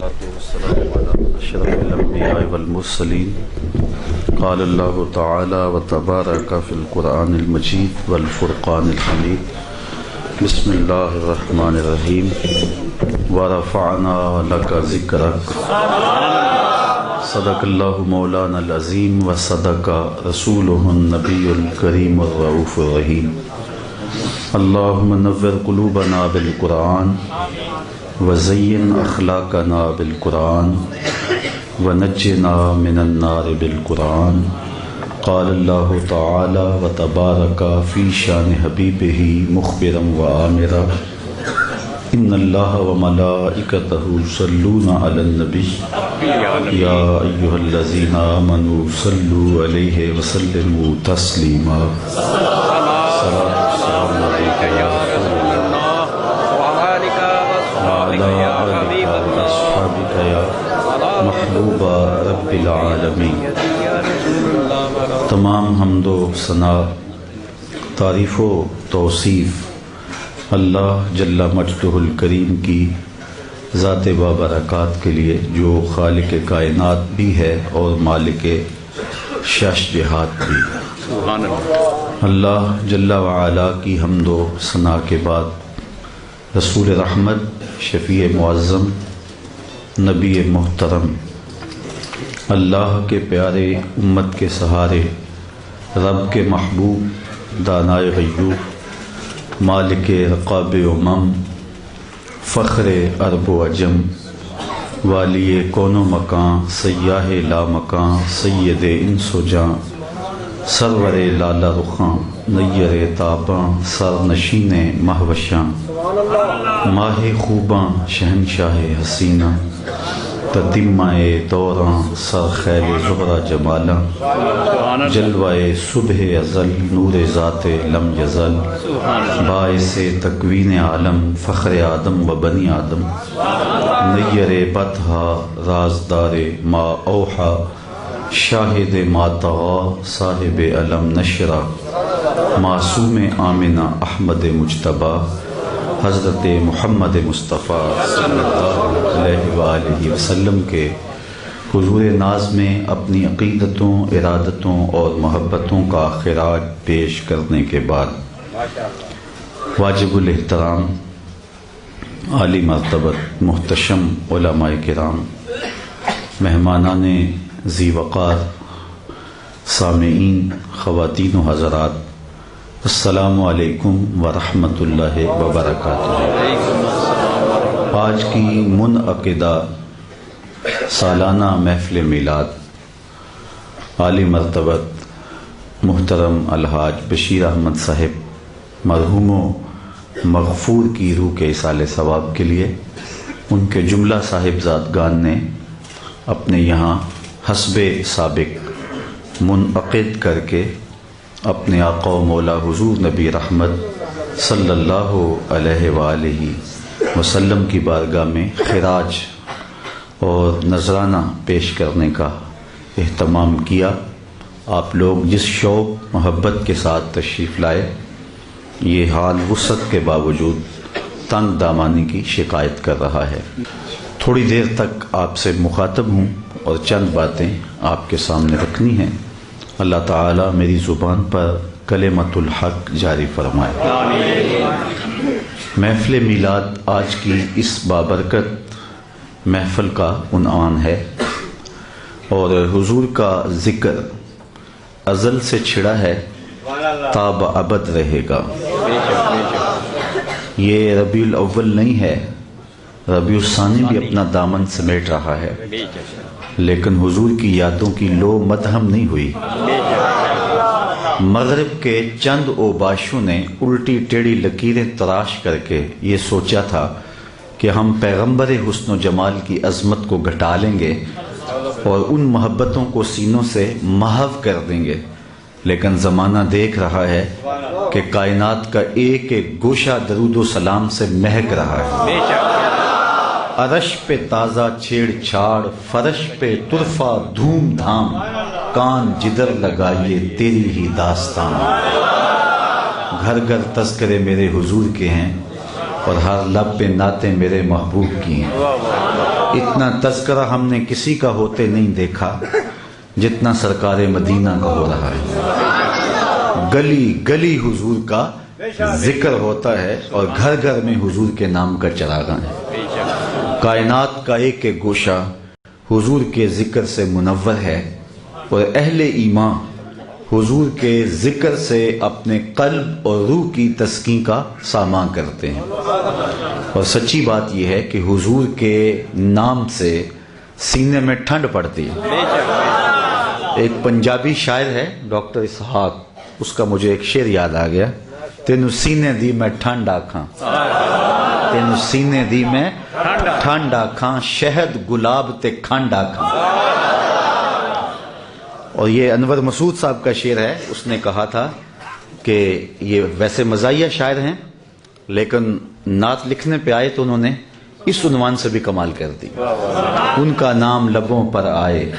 والسلام على أشرف الأنبياء والمرسلين قال الله تعالى وتبارك في القرآن المجيد والفرقان الحميد بسم الله الرحمن الرحيم ورفعنا لك ذكرك صدق الله مولانا العظيم وصدق رسوله النبي الكريم الرؤوف الرحيم اللهم نور قلوبنا بالقرآن وزین اخلاقنا بالقرآن ونجنا من النار بالقرآن قال اللہ تعالی وتبارک فی شان حبیبہ مخبرا وآمرا ان اللہ وملائکتہ یصلون علی النبی یا ایہا الذین آمنوا صلوا علیہ وسلموا تسلیما السلام علیکم یا رسول محبوب رب العالمین۔ تمام حمد و ثنا، تعریف و توصیف اللہ جل مجدہ الکریم کی ذات بابرکات کے لیے، جو خالق کائنات بھی ہے اور مالک شش جہات بھی۔ اللہ جل وعلا کی حمد و ثنا کے بعد رسول رحمت، شفیع معظم، نبی محترم، اللہ کے پیارے، امت کے سہارے، رب کے محبوب، دانائے غیوب، مالک رقاب امم، فخر عرب و عجم، والی کون و مکان، سیاہ لا مکان، سید انس و جاں، سرور لالا رخاں، نیر تاباں، سر نشین مہوشاں، ماہ خوباں، شہنشاہ حسینہ، تتمہ دوراں، سر خیل زہرہ جمالاں، جلوہ صبح ازل، نور ذات لم یزل، باعث تکوین عالم، فخر آدم و بنی آدم، نیر بطحہ، رازدار ما اوحا، شاہد ما طغا، صاحب علم نشرہ، معصوم آمنہ احمد مجتبیٰ، حضرت محمد مصطفیٰ صلی اللہ علیہ وآلہ وسلم کے حضور ناز میں اپنی عقیدتوں، ارادتوں اور محبتوں کا خراج پیش کرنے کے بعد واجب الاحترام عالی مرتبت محتشم علماء کرام، مہمانان ذی وقار، سامعین، خواتین و حضرات، السلام علیکم ورحمۃ اللہ وبرکاتہ۔ آج کی منعقدہ سالانہ محفل میلاد عالی مرتبت محترم الحاج بشیر احمد صاحب مرحوم و مغفور کی روح کے ایصال ثواب کے لیے ان کے جملہ صاحبزادگان نے اپنے یہاں حسب سابق منعقد کر کے اپنے آقا و مولا حضور نبی رحمت صلی اللہ علیہ وآلہ وسلم کی بارگاہ میں خراج اور نذرانہ پیش کرنے کا اہتمام کیا۔ آپ لوگ جس شوق محبت کے ساتھ تشریف لائے، یہ حال وسعت کے باوجود تنگ دامانی کی شکایت کر رہا ہے۔ تھوڑی دیر تک آپ سے مخاطب ہوں اور چند باتیں آپ کے سامنے رکھنی ہیں۔ اللہ تعالیٰ میری زبان پر کلمۃ الحق جاری فرمائے۔ محفل میلاد آج کی اس بابرکت محفل کا عنوان ہے، اور حضور کا ذکر ازل سے چھڑا ہے، تا ابد رہے گا۔ یہ ربیع الاول نہیں ہے، ربیع الثانی بھی اپنا دامن سمیٹ رہا ہے، لیکن حضور کی یادوں کی لو مدھم نہیں ہوئی۔ مغرب کے چند اوباشوں نے الٹی ٹیڑھی لکیریں تراش کر کے یہ سوچا تھا کہ ہم پیغمبر حسن و جمال کی عظمت کو گھٹا لیں گے اور ان محبتوں کو سینوں سے محو کر دیں گے، لیکن زمانہ دیکھ رہا ہے کہ کائنات کا ایک ایک گوشہ درود و سلام سے مہک رہا ہے۔ عرش پہ تازہ چھیڑ چھاڑ، فرش پہ طرفہ دھوم دھام، کان جدر لگائیے تیری ہی داستان۔ گھر گھر تذکرے میرے حضور کے ہیں، اور ہر لب پہ نعتیں میرے محبوب کی ہیں۔ اتنا تذکرہ ہم نے کسی کا ہوتے نہیں دیکھا جتنا سرکار مدینہ کا ہو رہا ہے۔ گلی گلی حضور کا ذکر ہوتا ہے اور گھر گھر میں حضور کے نام کا چراغاں ہے۔ کائنات کا ایک ایک گوشہ حضور کے ذکر سے منور ہے اور اہل ایمان حضور کے ذکر سے اپنے قلب اور روح کی تسکین کا سامان کرتے ہیں۔ اور سچی بات یہ ہے کہ حضور کے نام سے سینے میں ٹھنڈ پڑتی ہے۔ ایک پنجابی شاعر ہے ڈاکٹر اسحاق، اس کا مجھے ایک شعر یاد آ گیا، تینو سینے دی میں ٹھنڈ آکھاں، تینو سینے دی میں ٹھنڈ آکھاں، شہد گلاب تے کھنڈ آکھاں۔ اور یہ انور مسعود صاحب کا شعر ہے، اس نے کہا تھا کہ یہ ویسے مزاحیہ شاعر ہیں لیکن نعت لکھنے پہ آئے تو انہوں نے اس عنوان سے بھی کمال کر دی۔ ان کا نام لبوں پر آئے،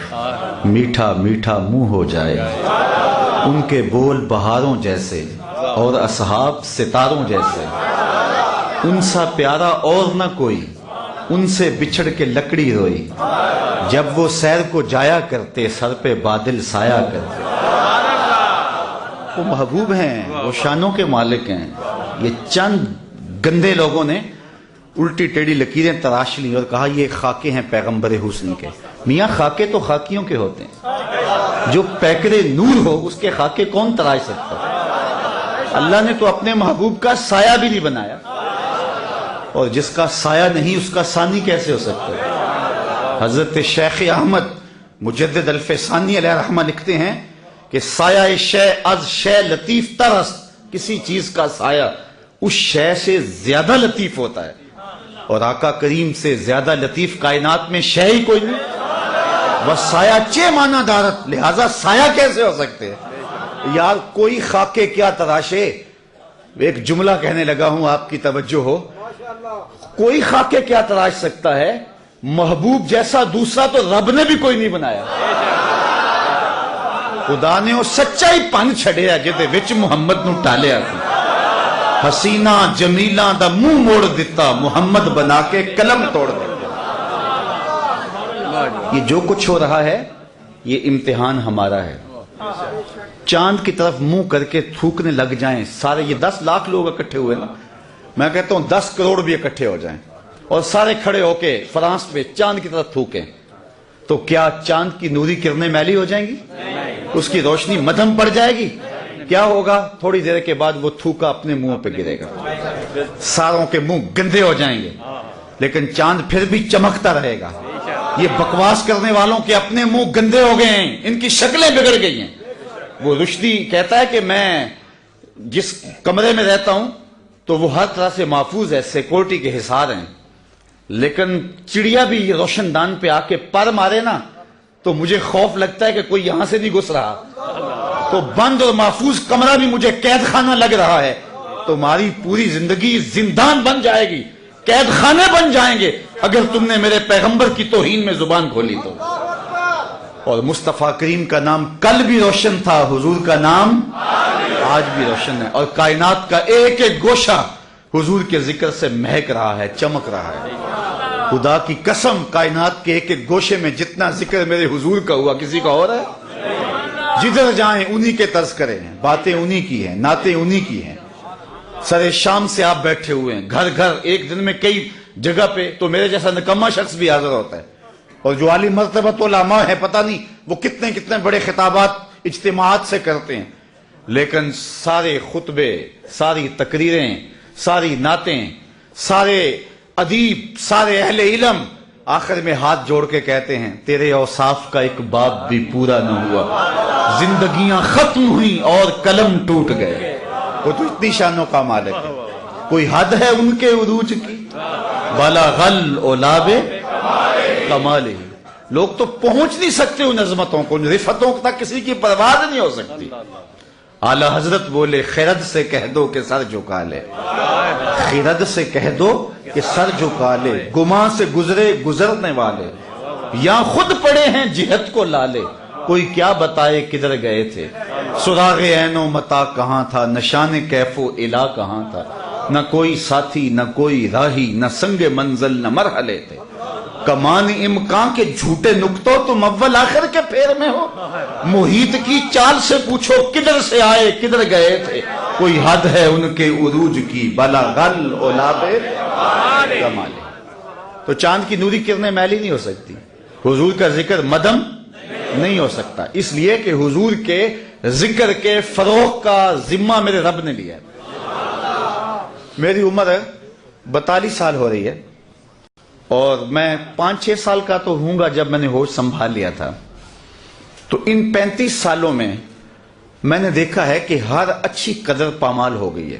میٹھا میٹھا منہ ہو جائے، ان کے بول بہاروں جیسے اور اصحاب ستاروں جیسے، ان سا پیارا اور نہ کوئی، ان سے بچھڑ کے لکڑی روئی، جب وہ سیر کو جایا کرتے سر پہ بادل سایہ کرتے۔ وہ محبوب ہیں، وہ شانوں کے مالک ہیں۔ یہ چند گندے لوگوں نے الٹی ٹیڑھی لکیریں تراش لی اور کہا یہ خاکے ہیں پیغمبر حسن کے۔ میاں خاکے تو خاکیوں کے ہوتے ہیں، جو پیکرے نور ہو اس کے خاکے کون تراش سکتا ہے؟ اللہ نے تو اپنے محبوب کا سایہ بھی نہیں بنایا، اور جس کا سایہ نہیں اس کا ثانی کیسے ہو سکتا ہے؟ حضرت شیخ احمد مجدد الفسانی علیہ رحمہ لکھتے ہیں کہ سایہ شے از شے لطیف ترس، کسی چیز کا سایہ اس شے سے زیادہ لطیف ہوتا ہے، اور آقا کریم سے زیادہ لطیف کائنات میں شے ہی کوئی نہیں۔ بس سایہ چے مانا دارت، لہذا سایہ کیسے ہو سکتے ہیں؟ یار کوئی خاکے کیا تراشے۔ ایک جملہ کہنے لگا ہوں، آپ کی توجہ ہو، کوئی خاکے کیا تراش سکتا ہے؟ محبوب جیسا دوسرا تو رب نے بھی کوئی نہیں بنایا۔ خدا نے وہ سچائی پن چھڑیا جدے وچ محمد نو ٹالیا سی، حسینہ جمیلہ دا منہ موڑ دیتا، محمد بنا کے قلم توڑ دیتا۔ یہ جو کچھ ہو رہا ہے یہ امتحان ہمارا ہے۔ چاند کی طرف منہ کر کے تھوکنے لگ جائیں سارے، یہ 10 لاکھ لوگ اکٹھے ہوئے نا، میں کہتا ہوں 10 کروڑ بھی اکٹھے ہو جائیں اور سارے کھڑے ہو کے فرانس پہ چاند کی طرف تھوکیں، تو کیا چاند کی نوری کرنیں میلی ہو جائیں گی؟ اس کی روشنی مدھم پڑ جائے گی؟ کیا ہوگا؟ تھوڑی دیر کے بعد وہ تھوکا اپنے منہ پہ گرے گا، ساروں کے منہ گندے ہو جائیں گے، لیکن چاند پھر بھی چمکتا رہے گا۔ یہ بکواس کرنے والوں کے اپنے منہ گندے ہو گئے ہیں، ان کی شکلیں بگڑ گئی ہیں۔ وہ رشدی کہتا ہے کہ میں جس کمرے میں رہتا ہوں تو وہ ہر طرح سے محفوظ ہے، سیکورٹی کے حصار ہیں، لیکن چڑیا بھی روشن دان پہ آ کے پر مارے نا تو مجھے خوف لگتا ہے کہ کوئی یہاں سے نہیں گھس رہا، تو بند اور محفوظ کمرہ بھی مجھے قید خانہ لگ رہا ہے۔ تمہاری پوری زندگی زندان بن جائے گی، قید خانے بن جائیں گے اگر تم نے میرے پیغمبر کی توہین میں زبان کھولی تو۔ اور مصطفیٰ کریم کا نام کل بھی روشن تھا، حضور کا نام آج بھی روشن ہے، اور کائنات کا ایک ایک گوشہ حضور کے ذکر سے مہک رہا ہے، چمک رہا ہے۔ خدا کی قسم کائنات کے ایک ایک گوشے میں جتنا ذکر میرے حضور کا ہوا کسی کا ہو رہا ہے؟ جدھر جائیں انہی کے طرز کریں، باتیں انہی کی ہیں، نعتیں انہی کی ہیں۔ سر شام سے آپ بیٹھے ہوئے ہیں، گھر گھر ایک دن میں کئی جگہ پہ تو میرے جیسا نکما شخص بھی حاضر ہوتا ہے، اور جو عالی مرتبہ علماء ہے پتہ نہیں وہ کتنے کتنے بڑے خطابات اجتماعات سے کرتے ہیں، لیکن سارے خطبے، ساری تقریریں، ساری نعتیں، سارے ادیب، سارے اہل علم آخر میں ہاتھ جوڑ کے کہتے ہیں تیرے اوصاف کا ایک باب بھی پورا نہ ہوا، زندگیاں ختم ہوئیں اور قلم ٹوٹ گئے۔ وہ تو اتنی شانوں کا مالک ہے، کوئی حد ہے ان کے عروج کی؟ بلغ العلا کمال ہی، لوگ تو پہنچ نہیں سکتے ان عظمتوں کو، رفتوں تک کسی کی پرواز نہیں ہو سکتی۔ اعلی حضرت بولے خرد سے کہہ دو کہ سر جھکا لے، خرد سے کہہ دو کہ سر جھکا لے، گماں سے گزرے گزرنے والے، یا خود پڑے ہیں جہت کو لالے، کوئی کیا بتائے کدھر گئے تھے، سراغ عین و متا کہاں تھا، نشان کیف و الا کہاں تھا، نہ کوئی ساتھی نہ کوئی راہی، نہ سنگ منزل نہ مرحلے تھے، کمان امکان کے جھوٹے نکتوں تم اول آخر کے پھیر میں ہو. محیط کی چال سے پوچھو کدھر سے آئے کدھر گئے تھے, کوئی حد ہے ان کے عروج کی بلاغل اولاب کمال. تو چاند کی نوری کرنیں میلی نہیں ہو سکتی, حضور کا ذکر مدم نہیں ہو سکتا, اس لیے کہ حضور کے ذکر کے فروغ کا ذمہ میرے رب نے لیا ہے. میری عمر 42 سال ہو رہی ہے اور میں 5-6 سال کا تو ہوں گا جب میں نے ہوش سنبھال لیا تھا. تو ان 35 سالوں میں نے دیکھا ہے کہ ہر اچھی قدر پامال ہو گئی ہے.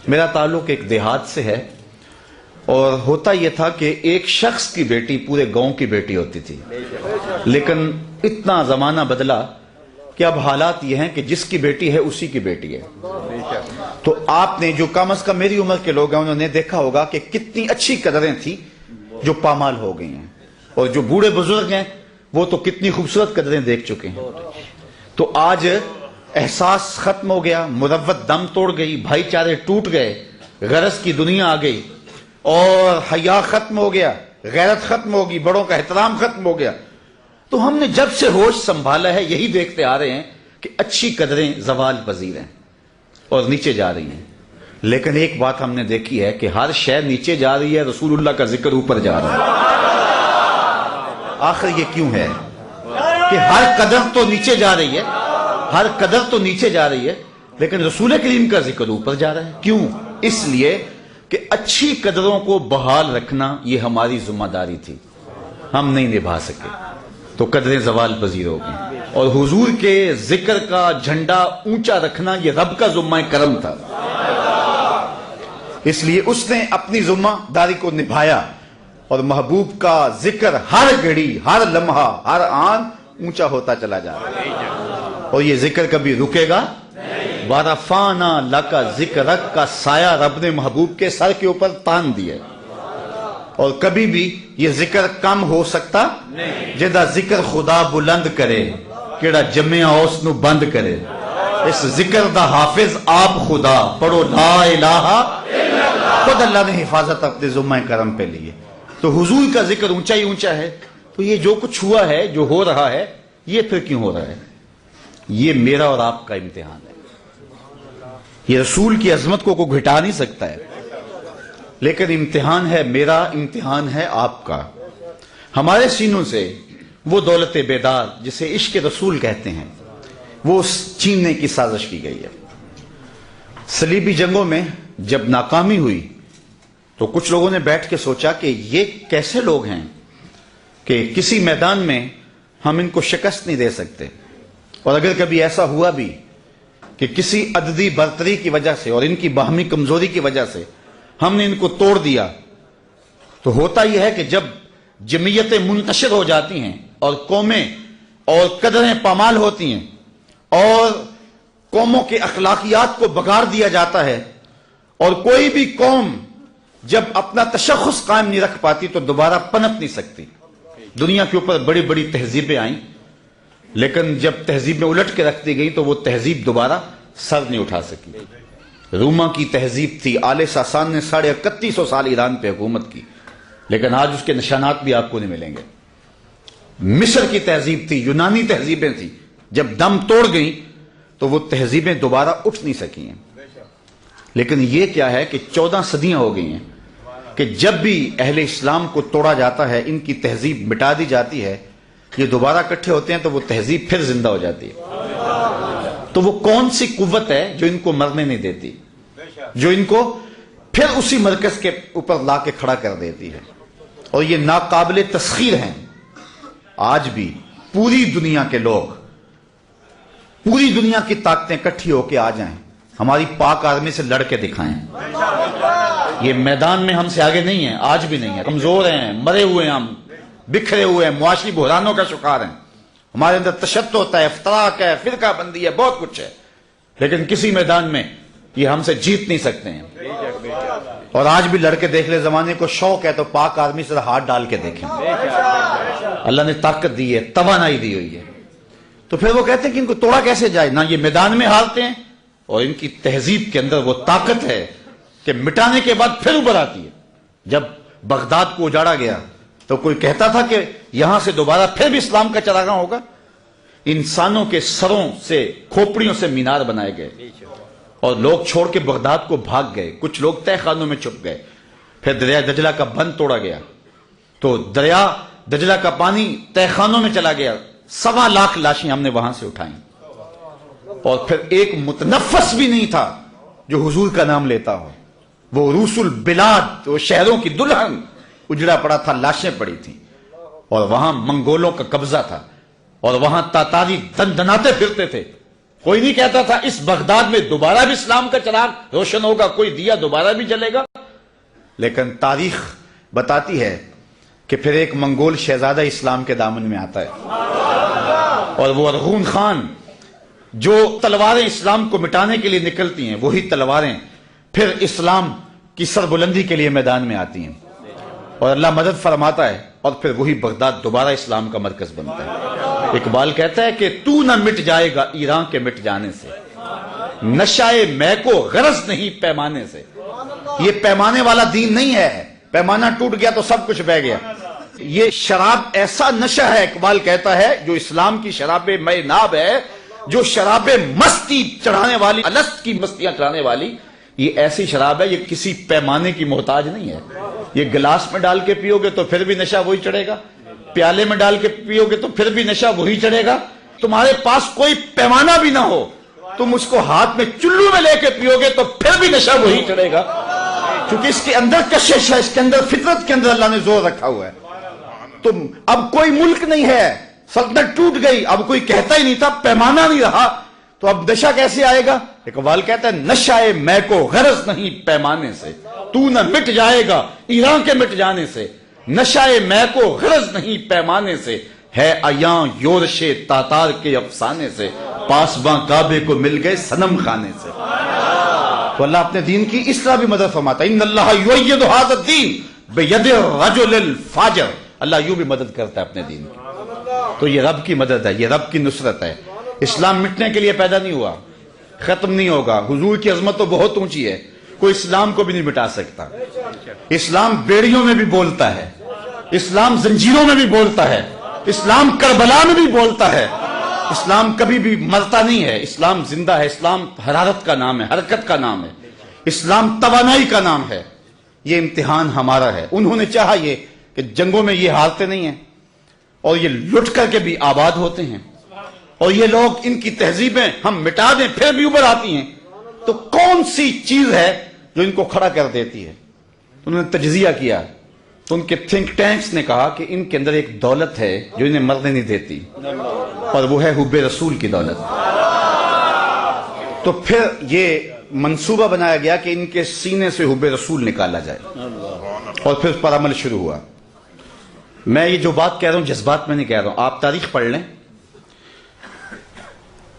میرا تعلق ایک دیہات سے ہے اور ہوتا یہ تھا کہ ایک شخص کی بیٹی پورے گاؤں کی بیٹی ہوتی تھی, لیکن اتنا زمانہ بدلا کہ اب حالات یہ ہیں کہ جس کی بیٹی ہے اسی کی بیٹی ہے. تو آپ نے جو کم از کم میری عمر کے لوگ ہیں انہوں نے دیکھا ہوگا کہ کتنی اچھی قدریں تھیں جو پامال ہو گئی ہیں, اور جو بوڑھے بزرگ ہیں وہ تو کتنی خوبصورت قدریں دیکھ چکے ہیں. تو آج احساس ختم ہو گیا, مروت دم توڑ گئی, بھائی چارے ٹوٹ گئے, غرض کی دنیا آ گئی, اور حیا ختم ہو گیا, غیرت ختم ہوگی, بڑوں کا احترام ختم ہو گیا. تو ہم نے جب سے ہوش سنبھالا ہے یہی دیکھتے آ رہے ہیں کہ اچھی قدریں زوال پذیر ہیں اور نیچے جا رہی ہیں. لیکن ایک بات ہم نے دیکھی ہے کہ ہر شے نیچے جا رہی ہے, رسول اللہ کا ذکر اوپر جا رہا ہے. آخر یہ کیوں ہے کہ ہر قدر تو نیچے جا رہی ہے, ہر قدر تو نیچے جا رہی ہے, لیکن رسول کریم کا ذکر اوپر جا رہا ہے. کیوں؟ اس لیے کہ اچھی قدروں کو بحال رکھنا یہ ہماری ذمہ داری تھی, ہم نہیں نبھا سکے تو قدریں زوال پذیر ہو گئیں. اور حضور کے ذکر کا جھنڈا اونچا رکھنا یہ رب کا ذمہ کرم تھا, اس لیے اس نے اپنی ذمہ داری کو نبھایا اور محبوب کا ذکر ہر گھڑی, ہر لمحہ, ہر آن اونچا ہوتا چلا جا رہا ہے. اور یہ ذکر کبھی رکے گا. وَرَفَعْنَا لَكَ ذِكْرَكَ کا سایہ رب نے محبوب کے سر کے اوپر تان دیا, اور کبھی بھی یہ ذکر کم ہو سکتا جدا ذکر خدا بلند کرے کیڑا جمعہ اس نو بند کرے. اس ذکر دا حافظ آپ خدا, پڑھو لا الہ, خود اللہ نے حفاظت اپنے ذمہ کرم پہ لیے. تو حضور کا ذکر اونچا ہی اونچا ہے. تو یہ جو کچھ ہوا ہے, جو ہو رہا ہے, یہ پھر کیوں ہو رہا ہے؟ یہ میرا اور آپ کا امتحان ہے. یہ رسول کی عظمت کو کوئی گھٹا نہیں سکتا ہے, لیکن امتحان ہے میرا, امتحان ہے آپ کا. ہمارے سینوں سے وہ دولت بیدار جسے عشق رسول کہتے ہیں وہ چھیننے کی سازش کی گئی ہے. صلیبی جنگوں میں جب ناکامی ہوئی تو کچھ لوگوں نے بیٹھ کے سوچا کہ یہ کیسے لوگ ہیں کہ کسی میدان میں ہم ان کو شکست نہیں دے سکتے, اور اگر کبھی ایسا ہوا بھی کہ کسی عددی برتری کی وجہ سے اور ان کی باہمی کمزوری کی وجہ سے ہم نے ان کو توڑ دیا, تو ہوتا یہ ہے کہ جب جمعیتیں منتشر ہو جاتی ہیں اور قومیں اور قدریں پامال ہوتی ہیں اور قوموں کے اخلاقیات کو بگاڑ دیا جاتا ہے, اور کوئی بھی قوم جب اپنا تشخص قائم نہیں رکھ پاتی تو دوبارہ پنپ نہیں سکتی. دنیا کے اوپر بڑی بڑی تہذیبیں آئیں, لیکن جب تہذیبیں الٹ کے رکھ دی گئی تو وہ تہذیب دوبارہ سر نہیں اٹھا سکی. روما کی تہذیب تھی, آل ساسان نے 3150 سال ایران پہ حکومت کی, لیکن آج اس کے نشانات بھی آپ کو نہیں ملیں گے. مصر کی تہذیب تھی, یونانی تہذیبیں تھیں, جب دم توڑ گئیں تو وہ تہذیبیں دوبارہ اٹھ نہیں سکی ہیں. لیکن یہ کیا ہے کہ 14 صدیاں ہو گئی ہیں کہ جب بھی اہل اسلام کو توڑا جاتا ہے, ان کی تہذیب مٹا دی جاتی ہے, یہ دوبارہ اکٹھے ہوتے ہیں تو وہ تہذیب پھر زندہ ہو جاتی ہے. تو وہ کون سی قوت ہے جو ان کو مرنے نہیں دیتی, جو ان کو پھر اسی مرکز کے اوپر لا کے کھڑا کر دیتی ہے؟ اور یہ ناقابل تسخیر ہیں. آج بھی پوری دنیا کے لوگ, پوری دنیا کی طاقتیں اکٹھی ہو کے آ جائیں, ہماری پاک آرمی سے لڑ کے دکھائیں. یہ میدان میں ہم سے آگے نہیں ہیں, آج بھی نہیں ہے, کمزور ہیں, مرے ہوئے ہیں, ہم بکھرے ہوئے ہیں, معاشی بحرانوں کا شکار ہیں, ہمارے اندر تشدد ہوتا ہے, افتراق ہے, فرقہ بندی ہے, بہت کچھ ہے, لیکن کسی میدان میں یہ ہم سے جیت نہیں سکتے ہیں. اور آج بھی لڑکے دیکھ لے, زمانے کو شوق ہے تو پاک آرمی سے ہاتھ ڈال کے دیکھیں. اللہ نے طاقت دی ہے, توانائی دی ہوئی ہے. تو پھر وہ کہتے ہیں کہ ان کو توڑا کیسے جائے؟ نہ یہ میدان میں ہارتے ہیں, اور ان کی تہذیب کے اندر وہ طاقت ہے کہ مٹانے کے بعد پھر ابھر آتی ہے. جب بغداد کو اجاڑا گیا تو کوئی کہتا تھا کہ یہاں سے دوبارہ پھر بھی اسلام کا چراغاں ہوگا؟ انسانوں کے سروں سے، کھوپڑیوں سے مینار بنائے گئے اور لوگ چھوڑ کے بغداد کو بھاگ گئے، کچھ لوگ تہہ خانوں میں چھپ گئے، پھر دریا دجلہ کا بند توڑا گیا تو دریا دجلہ کا پانی تہہ خانوں میں چلا گیا، 1.25 لاکھ لاشیں ہم نے وہاں سے اٹھائیں، اور پھر ایک متنفس بھی نہیں تھا جو حضور کا نام لیتا ہو۔ وہ روس البلاد، وہ شہروں کی دلہن، اجڑا پڑا تھا، لاشیں پڑی تھیں، اور وہاں منگولوں کا قبضہ تھا، اور وہاں تاتاری دندناتے پھرتے تھے۔ کوئی نہیں کہتا تھا اس بغداد میں دوبارہ بھی اسلام کا چراغ روشن ہوگا، کوئی دیا دوبارہ بھی جلے گا، لیکن تاریخ بتاتی ہے کہ پھر ایک منگول شہزادہ اسلام کے دامن میں آتا ہے، اور وہ ارغون خان، جو تلواریں اسلام کو مٹانے کے لیے نکلتی ہیں، وہی تلواریں پھر اسلام کی سربلندی کے لیے میدان میں آتی ہیں، اور اللہ مدد فرماتا ہے، اور پھر وہی بغداد دوبارہ اسلام کا مرکز بنتا ہے۔ اقبال کہتا ہے کہ تو نہ مٹ جائے گا ایران کے مٹ جانے سے، نشائے میں کو غرض نہیں پیمانے سے۔ یہ پیمانے والا دین نہیں ہے، پیمانہ ٹوٹ گیا تو سب کچھ بہ گیا۔ یہ شراب ایسا نشہ ہے، اقبال کہتا ہے، جو اسلام کی شراب میں ناب ہے، جو شراب مستی چڑھانے والی، الست کی مستیاں چڑھانے والی، یہ ایسی شراب ہے، یہ کسی پیمانے کی محتاج نہیں ہے۔ یہ گلاس میں ڈال کے پیو گے تو پھر بھی نشہ وہی چڑھے گا، پیالے میں ڈال کے پیو گے تو پھر بھی نشہ وہی چڑھے گا۔ تمہارے پاس کوئی پیمانہ بھی نہ ہو، تم اس کو ہاتھ میں چلو میں لے کے پیو گے تو پھر بھی نشہ وہی چڑھے گا، کیونکہ اس کے اندر کشش ہے، اس کے اندر فطرت کے اندر اللہ نے زور رکھا ہوا ہے۔ تم اب کوئی ملک نہیں ہے، سلطنت ٹوٹ گئی، اب کوئی کہتا ہی نہیں تھا، پیمانہ نہیں رہا، تو اب نشہ کیسے آئے گا؟ اقبال کہتا ہے نشائے میں کو غرض نہیں پیمانے سے، تو نہ مٹ جائے گا ایران کے مٹ جانے سے، نشائے میں کو غرض نہیں پیمانے سے، ہے عیاں یورش تاتار کے افسانے سے، پاسباں کعبے کو مل گئے صنم خانے سے۔ تو اللہ اپنے دین کی اس طرح بھی مدد فرماتا ہے، ان اللہ یؤید ھذا الدین بید الرجل الفاجر، اللہ یوں بھی مدد کرتا ہے اپنے دین کی۔ تو یہ رب کی مدد ہے، یہ رب کی نصرت ہے۔ اسلام مٹنے کے لیے پیدا نہیں ہوا، ختم نہیں ہوگا۔ حضور کی عظمت تو بہت اونچی ہے، کوئی اسلام کو بھی نہیں مٹا سکتا۔ اسلام بیڑیوں میں بھی بولتا ہے، اسلام زنجیروں میں بھی بولتا ہے، اسلام کربلا میں بھی بولتا ہے۔ اسلام کبھی بھی مرتا نہیں ہے، اسلام زندہ ہے، اسلام حرارت کا نام ہے، حرکت کا نام ہے، اسلام توانائی کا نام ہے۔ یہ امتحان ہمارا ہے۔ انہوں نے چاہا یہ کہ جنگوں میں یہ ہارتے نہیں ہیں، اور یہ لٹ کر کے بھی آباد ہوتے ہیں، اور یہ لوگ، ان کی تہذیبیں ہم مٹا دیں پھر بھی ابھر آتی ہیں، تو کون سی چیز ہے جو ان کو کھڑا کر دیتی ہے؟ انہوں نے تجزیہ کیا، تو ان کے تھنک ٹینکس نے کہا کہ ان کے اندر ایک دولت ہے جو انہیں مرنے نہیں دیتی، اور وہ ہے حب رسول کی دولت۔ تو پھر یہ منصوبہ بنایا گیا کہ ان کے سینے سے حب رسول نکالا جائے، اور پھر اس پر عمل شروع ہوا۔ میں یہ جو بات کہہ رہا ہوں جذبات میں نہیں کہہ رہا ہوں، آپ تاریخ پڑھ لیں۔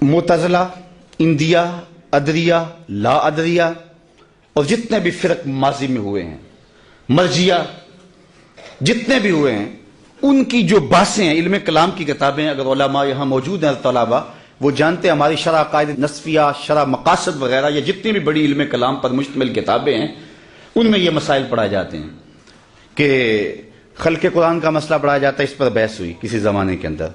معتزلہ، اندیہ، ادریہ، لا ادریہ، اور جتنے بھی فرق ماضی میں ہوئے ہیں، مرجیہ، جتنے بھی ہوئے ہیں، ان کی جو بحثیں ہیں، علم کلام کی کتابیں، اگر علماء یہاں موجود ہیں طلباء، وہ جانتے ہیں ہماری شرح عقائد نصفیہ، شرح مقاصد وغیرہ، یا جتنی بھی بڑی علم کلام پر مشتمل کتابیں ہیں، ان میں یہ مسائل پڑھائے جاتے ہیں کہ خلق قرآن کا مسئلہ پڑھایا جاتا ہے، اس پر بحث ہوئی کسی زمانے کے اندر۔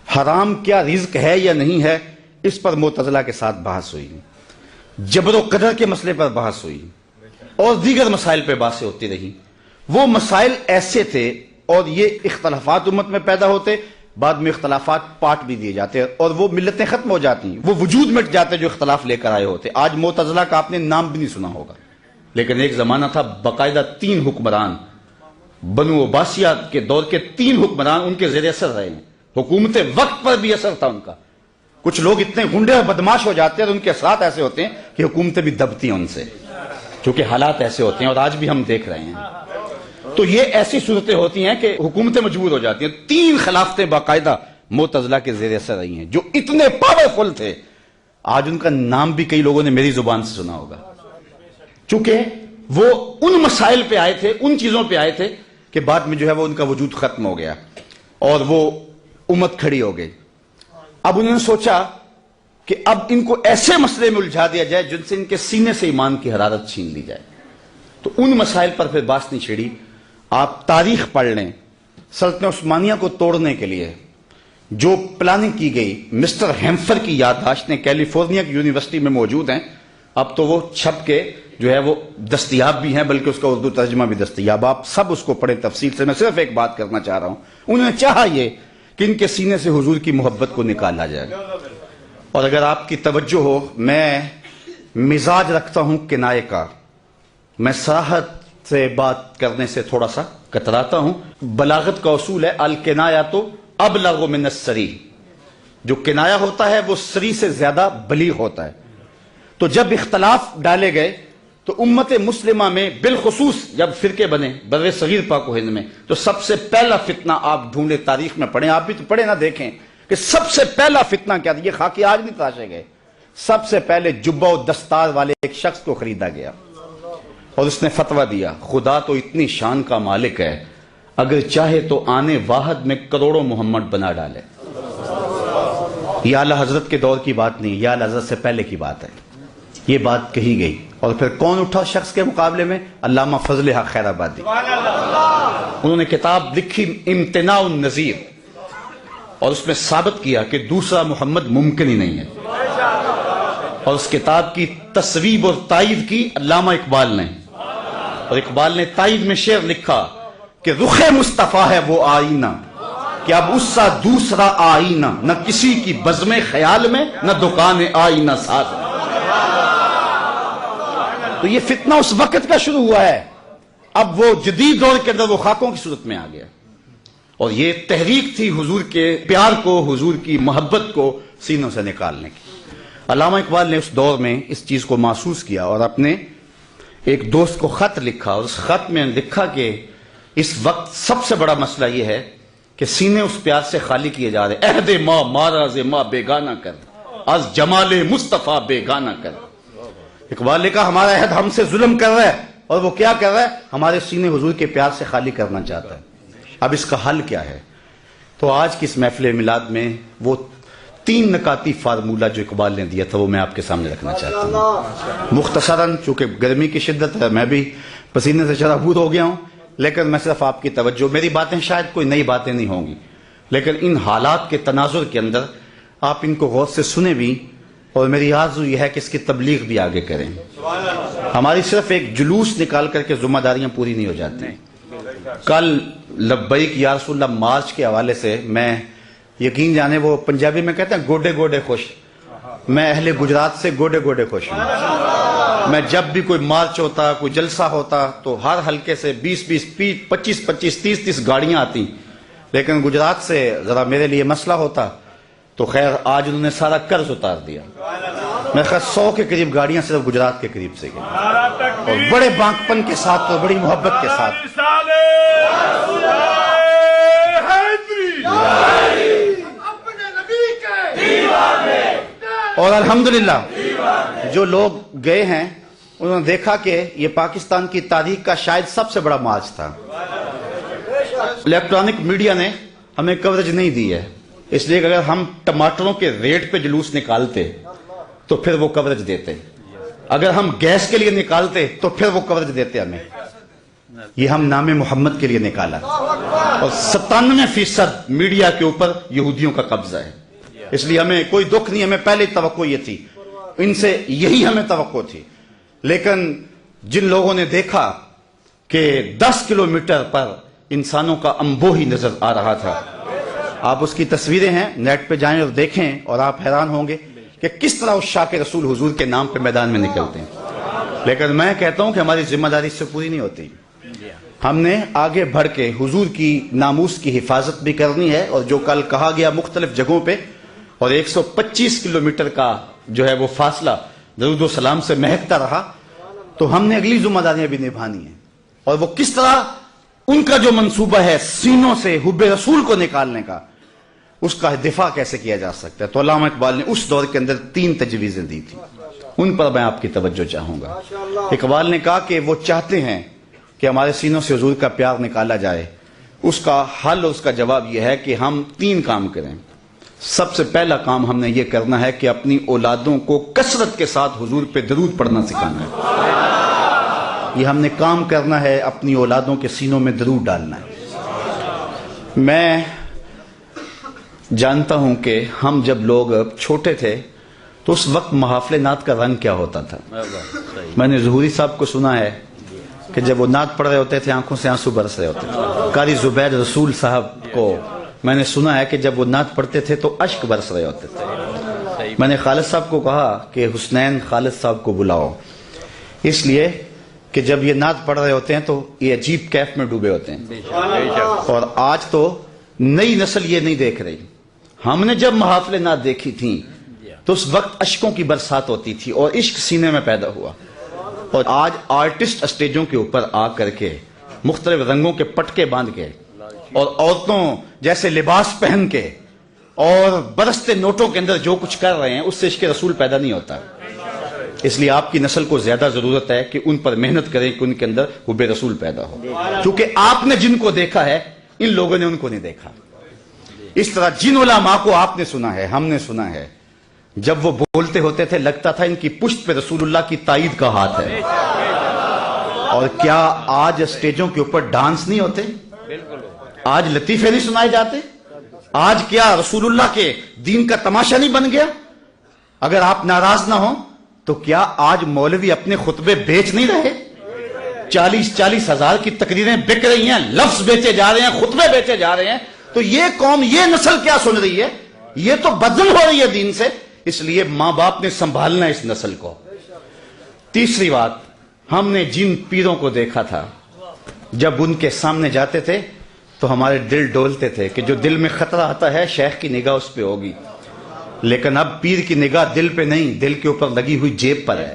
حرام کیا رزق ہے یا نہیں ہے، اس پر معتزلہ کے ساتھ بحث ہوئی۔ جبر و قدر کے مسئلے پر بحث ہوئی، اور دیگر مسائل پہ بحثیں ہوتی رہی۔ وہ مسائل ایسے تھے، اور یہ اختلافات امت میں پیدا ہوتے، بعد میں اختلافات پاٹ بھی دیے جاتے، اور وہ ملتیں ختم ہو جاتی، وہ وجود مٹ جاتے جو اختلاف لے کر آئے ہوتے۔ آج معتزلہ کا آپ نے نام بھی نہیں سنا ہوگا، لیکن ایک زمانہ تھا باقاعدہ 3 حکمران، بنو عباسیہ کے دور کے 3 حکمران ان کے زیر اثر رہے ہیں، حکومت وقت پر بھی اثر تھا ان کا۔ کچھ لوگ اتنے غنڈے اور بدماش ہو جاتے ہیں اور ان کے اثرات ایسے ہوتے ہیں کہ حکومتیں بھی دبتی ہیں ان سے، کیونکہ حالات ایسے ہوتے ہیں، اور آج بھی ہم دیکھ رہے ہیں۔ تو یہ ایسی صورتیں ہوتی ہیں کہ حکومتیں مجبور ہو جاتی ہیں۔ 3 خلافتیں باقاعدہ معتزلہ کے زیر اثر رہی ہیں، جو اتنے پاورفل تھے، آج ان کا نام بھی کئی لوگوں نے میری زبان سے سنا ہوگا، چونکہ وہ ان مسائل پہ آئے تھے، ان چیزوں پہ آئے تھے کہ بعد میں جو ہے وہ ان کا وجود ختم ہو گیا، اور وہ امت کھڑی ہو گئی۔ اب انہوں نے سوچا کہ اب ان کو ایسے مسئلے میں الجھا دیا جائے جن سے ان کے سینے سے ایمان کی حرارت چھین لی جائے۔ تو ان مسائل پر پھر بات نہیں چھڑی۔ آپ تاریخ پڑھ لیں، سلطنت عثمانیہ کو توڑنے کے لیے جو پلاننگ کی گئی، مسٹر ہیمفر کی یادداشتیں کیلیفورنیا کی یونیورسٹی میں موجود ہیں، اب تو وہ چھپ کے جو ہے وہ دستیاب بھی ہیں، بلکہ اس کا اردو ترجمہ بھی دستیاب، آپ سب اس کو پڑھیں تفصیل سے۔ میں صرف ایک بات کرنا چاہ رہا ہوں، انہوں نے چاہا یہ کہ ان کے سینے سے حضور کی محبت کو نکالا جائے۔ اور اگر آپ کی توجہ ہو، میں مزاج رکھتا ہوں کنائے کا، میں صراحت سے بات کرنے سے تھوڑا سا کتراتا ہوں۔ بلاغت کا اصول ہے الکنایۃ ابلغ من السری، جو کنایا ہوتا ہے وہ سری سے زیادہ بلیغ ہوتا ہے۔ تو جب اختلاف ڈالے گئے تو امت مسلمہ میں بالخصوص جب فرقے بنے بر صغیر پاک و ہند میں، تو سب سے پہلا فتنہ آپ ڈھونڈے، تاریخ میں پڑھیں، آپ بھی تو پڑھیں نہ، دیکھیں کہ سب سے پہلا فتنہ کیا تھا۔ یہ خاکے آج نہیں تراشے گئے، سب سے پہلے جبہ و دستار والے ایک شخص کو خریدا گیا اور اس نے فتویٰ دیا، خدا تو اتنی شان کا مالک ہے، اگر چاہے تو آنے واحد میں کروڑوں محمد بنا ڈالے۔ یہ اعلیٰ حضرت کے دور کی بات نہیں، یہ اعلیٰ حضرت سے پہلے کی بات ہے، یہ بات کہی گئی۔ اور پھر کون اٹھا شخص کے مقابلے میں؟ علامہ فضل حق خیر آبادی۔ انہوں نے کتاب لکھی امتناع النظیر، اور اس میں ثابت کیا کہ دوسرا محمد ممکن ہی نہیں ہے، اور اس کتاب کی تصویب اور تائید کی علامہ اقبال نے، اور اقبال نے تائید میں شعر لکھا کہ رخ مصطفیٰ ہے وہ آئینہ کہ اب اس سا دوسرا آئینہ، نہ کسی کی بزم خیال میں نہ دکان آئینہ ساز۔ تو یہ فتنہ اس وقت کا شروع ہوا ہے، اب وہ جدید دور کے اندر وہ خاکوں کی صورت میں آ گیا، اور یہ تحریک تھی حضور کے پیار کو، حضور کی محبت کو سینوں سے نکالنے کی۔ علامہ اقبال نے اس دور میں اس چیز کو محسوس کیا اور اپنے ایک دوست کو خط لکھا، اور اس خط میں لکھا کہ اس وقت سب سے بڑا مسئلہ یہ ہے کہ سینے اس پیار سے خالی کیے جا رہے۔ عہد ما ماراز ما بیگانہ کر، از جمال مصطفیٰ بیگانہ کر۔ اقبال نے کہا ہمارا عہد ہم سے ظلم کر رہا ہے، اور وہ کیا کر رہا ہے؟ ہمارے سینے حضور کے پیار سے خالی کرنا چاہتا ہے۔ اب اس کا حل کیا ہے؟ تو آج کی اس محفل میلاد میں وہ 3 نکاتی فارمولہ جو اقبال نے دیا تھا وہ میں آپ کے سامنے رکھنا چاہتا ہوں مختصراً، چونکہ گرمی کی شدت ہے، میں بھی پسینے سے چراغور ہو گیا ہوں، لیکن میں صرف آپ کی توجہ، میری باتیں شاید کوئی نئی باتیں نہیں ہوں گی، لیکن ان حالات کے تناظر کے اندر آپ ان کو غور سے سنیں بھی، اور میری آرزو یہ ہے کہ اس کی تبلیغ بھی آگے کریں۔ ہماری صرف ایک جلوس نکال کر کے ذمہ داریاں پوری نہیں ہو جاتی۔ کل لبیک یا رسول اللہ مارچ کے حوالے سے میں یقین جانے، وہ پنجابی میں کہتے ہیں گوڈے گوڈے خوش، میں اہل گجرات سے گوڈے گوڈے خوش ہوں۔ میں جب بھی کوئی مارچ ہوتا، کوئی جلسہ ہوتا، تو ہر حلقے سے 20-20 25-25 30-30 گاڑیاں آتی، لیکن گجرات سے ذرا میرے لیے مسئلہ ہوتا، تو خیر آج انہوں نے سارا قرض اتار دیا۔ میں خیر 100 کے قریب گاڑیاں صرف گجرات کے قریب سے گئی، اور بڑے بانکپن کے ساتھ اور بڑی محبت کے ساتھ۔ اور الحمدللہ جو لوگ گئے ہیں انہوں نے دیکھا کہ یہ پاکستان کی تاریخ کا شاید سب سے بڑا مارچ تھا۔ الیکٹرانک میڈیا نے ہمیں کوریج نہیں دی ہے، اس لیے کہ اگر ہم ٹماٹروں کے ریٹ پہ جلوس نکالتے تو پھر وہ کوریج دیتے، اگر ہم گیس کے لیے نکالتے تو پھر وہ کوریج دیتے ہمیں۔ یہ ہم نام محمد کے لیے نکالا، اور 97% میڈیا کے اوپر یہودیوں کا قبضہ ہے، اس لیے ہمیں کوئی دکھ نہیں، ہمیں پہلے توقع یہ تھی، ان سے یہی ہمیں توقع تھی۔ لیکن جن لوگوں نے دیکھا کہ 10 کلومیٹر پر انسانوں کا انبوہ نظر آ رہا تھا، آپ اس کی تصویریں ہیں، نیٹ پہ جائیں اور دیکھیں، اور آپ حیران ہوں گے کہ کس طرح اس شاہ کے رسول حضور کے نام پہ میدان میں نکلتے ہیں۔ لیکن میں کہتا ہوں کہ ہماری ذمہ داری اس سے پوری نہیں ہوتی، ہم نے آگے بڑھ کے حضور کی ناموس کی حفاظت بھی کرنی ہے، اور جو کل کہا گیا مختلف جگہوں پہ، اور 125 کلومیٹر کا جو ہے وہ فاصلہ درود و سلام سے مہکتا رہا، تو ہم نے اگلی ذمہ داریاں بھی نبھانی ہیں، اور وہ کس طرح ان کا جو منصوبہ ہے سینوں سے حب رسول کو نکالنے کا، اس کا دفاع کیسے کیا جا سکتا ہے۔ تو علامہ اقبال نے اس دور کے اندر 3 تجویزیں دی تھی، ان پر میں آپ کی توجہ چاہوں گا۔ اقبال نے کہا کہ وہ چاہتے ہیں کہ ہمارے سینوں سے حضور کا پیار نکالا جائے، اس کا حل، اس کا جواب یہ ہے کہ ہم 3 کام کریں۔ سب سے پہلا کام ہم نے یہ کرنا ہے کہ اپنی اولادوں کو کثرت کے ساتھ حضور پہ درود پڑھنا سکھانا ہے، یہ ہم نے کام کرنا ہے، اپنی اولادوں کے سینوں میں درود ڈالنا ہے۔ میں جانتا ہوں کہ ہم جب لوگ چھوٹے تھے تو اس وقت محافل نعت کا رنگ کیا ہوتا تھا. میں نے ظہوری صاحب کو سنا ہے کہ جب وہ نعت پڑھ رہے ہوتے تھے آنکھوں سے آنسو برس رہے ہوتے تھے. قاری زبیر رسول صاحب کو میں نے سنا ہے کہ جب وہ نعت پڑھتے تھے تو اشک برس رہے ہوتے تھے. میں نے خالد صاحب کو کہا کہ حسنین خالد صاحب کو بلاؤ، اس لیے کہ جب یہ نعت پڑھ رہے ہوتے ہیں تو یہ عجیب کیف میں ڈوبے ہوتے ہیں. اور آج تو نئی نسل یہ نہیں دیکھ رہی. ہم نے جب محافل نعت دیکھی تھی تو اس وقت اشکوں کی برسات ہوتی تھی اور عشق سینے میں پیدا ہوا. اور آج آرٹسٹ اسٹیجوں کے اوپر آ کر کے مختلف رنگوں کے پٹکے باندھ کے اور عورتوں جیسے لباس پہن کے اور برستے نوٹوں کے اندر جو کچھ کر رہے ہیں اس سے عشق رسول پیدا نہیں ہوتا. اس لیے آپ کی نسل کو زیادہ ضرورت ہے کہ ان پر محنت کریں کہ ان کے اندر حب رسول پیدا ہو، کیونکہ آپ نے جن کو دیکھا ہے ان لوگوں نے ان کو نہیں دیکھا. اس طرح جن علماء کو آپ نے سنا ہے، ہم نے سنا ہے، جب وہ بولتے ہوتے تھے لگتا تھا ان کی پشت پہ رسول اللہ کی تائید کا ہاتھ ہے. اور کیا آج اسٹیجوں کے اوپر ڈانس نہیں ہوتے؟ آج لطیفے نہیں سنائے جاتے؟ آج کیا رسول اللہ کے دین کا تماشا نہیں بن گیا؟ اگر آپ ناراض نہ ہوں تو کیا آج مولوی اپنے خطبے بیچ نہیں رہے؟ 40 ہزار کی تقریریں بک رہی ہیں، لفظ بیچے جا رہے ہیں، خطبے بیچے جا رہے ہیں. تو یہ قوم، یہ نسل کیا سن رہی ہے؟ یہ تو بدل ہو رہی ہے دین سے. اس لیے ماں باپ نے سنبھالنا ہے اس نسل کو. تیسری بات، ہم نے جن پیروں کو دیکھا تھا جب ان کے سامنے جاتے تھے تو ہمارے دل ڈولتے تھے کہ جو دل میں خطرہ آتا ہے شیخ کی نگاہ اس پہ ہوگی. لیکن اب پیر کی نگاہ دل پہ نہیں، دل کے اوپر لگی ہوئی جیب پر ہے.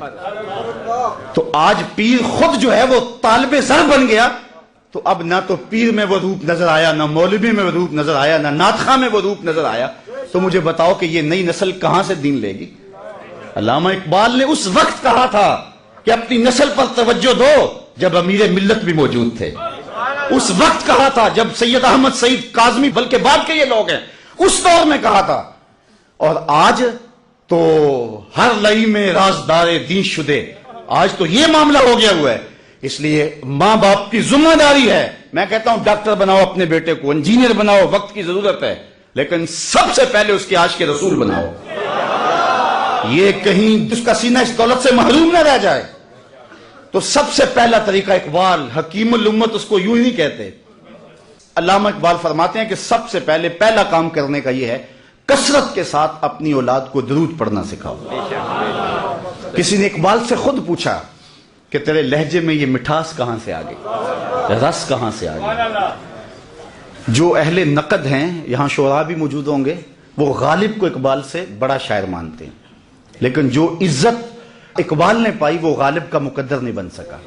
تو آج پیر خود جو ہے وہ طالب زر بن گیا. تو اب نہ تو پیر میں وہ روپ نظر آیا، نہ مولوی میں وہ روپ نظر آیا، نہ نعت خواں میں وہ روپ نظر آیا. تو مجھے بتاؤ کہ یہ نئی نسل کہاں سے دین لے گی؟ علامہ اقبال نے اس وقت کہا تھا کہ اپنی نسل پر توجہ دو جب امیر ملت بھی موجود تھے. اس وقت کہا تھا جب سید احمد سعید کاظمی، بلکہ بعد کے یہ لوگ ہیں، اس دور میں کہا تھا. اور آج تو ہر لئی میں رازدار دین شدے، آج تو یہ معاملہ ہو گیا ہوا ہے. اس لیے ماں باپ کی ذمہ داری ہے. میں کہتا ہوں ڈاکٹر بناؤ اپنے بیٹے کو، انجینئر بناؤ، وقت کی ضرورت ہے، لیکن سب سے پہلے اس کے عاشق رسول بناؤ. یہ کہیں اس کا سینہ اس دولت سے محروم نہ رہ جائے. تو سب سے پہلا طریقہ، اقبال حکیم الامت اس کو یوں ہی نہیں کہتے. علامہ اقبال فرماتے ہیں کہ سب سے پہلا کام کرنے کا یہ ہے کثرت کے ساتھ اپنی اولاد کو درود پڑھنا سکھاؤ. کسی نے اقبال سے خود پوچھا کہ تیرے لہجے میں یہ مٹھاس کہاں سے آ گئی، رس کہاں سے آ گئی؟ جو اہل نقد ہیں، یہاں شعراء بھی موجود ہوں گے، وہ غالب کو اقبال سے بڑا شاعر مانتے ہیں، لیکن جو عزت اقبال نے پائی وہ غالب کا مقدر نہیں بن سکا.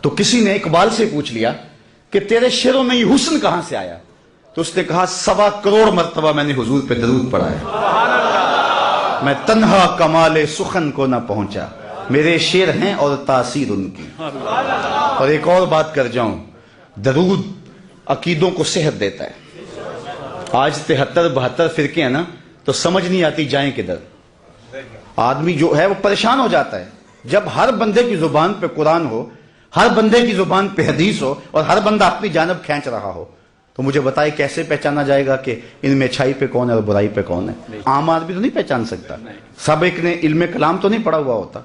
تو کسی نے اقبال سے پوچھ لیا کہ تیرے شعروں میں یہ حسن کہاں سے آیا؟ تو اس نے کہا 1.25 کروڑ مرتبہ میں نے حضور پہ درود پڑھا ہے. میں تنہا کمال سخن کو نہ پہنچا، میرے شعر ہیں اور تاثیر ان کی. اور ایک اور بات کر جاؤں، درود عقیدوں کو صحت دیتا ہے. آج 73-72 فرقے ہیں نا، تو سمجھ نہیں آتی جائیں کدھر. آدمی جو ہے وہ پریشان ہو جاتا ہے جب ہر بندے کی زبان پہ قرآن ہو، ہر بندے کی زبان پہ حدیث ہو، اور ہر بندہ اپنی جانب کھینچ رہا ہو. تو مجھے بتائے کیسے پہچانا جائے گا کہ ان میں اچھائی پہ کون ہے اور برائی پہ کون ہے؟ عام آدمی تو نہیں پہچان سکتا. سب ایک نے علم کلام تو نہیں پڑھا ہوا ہوتا.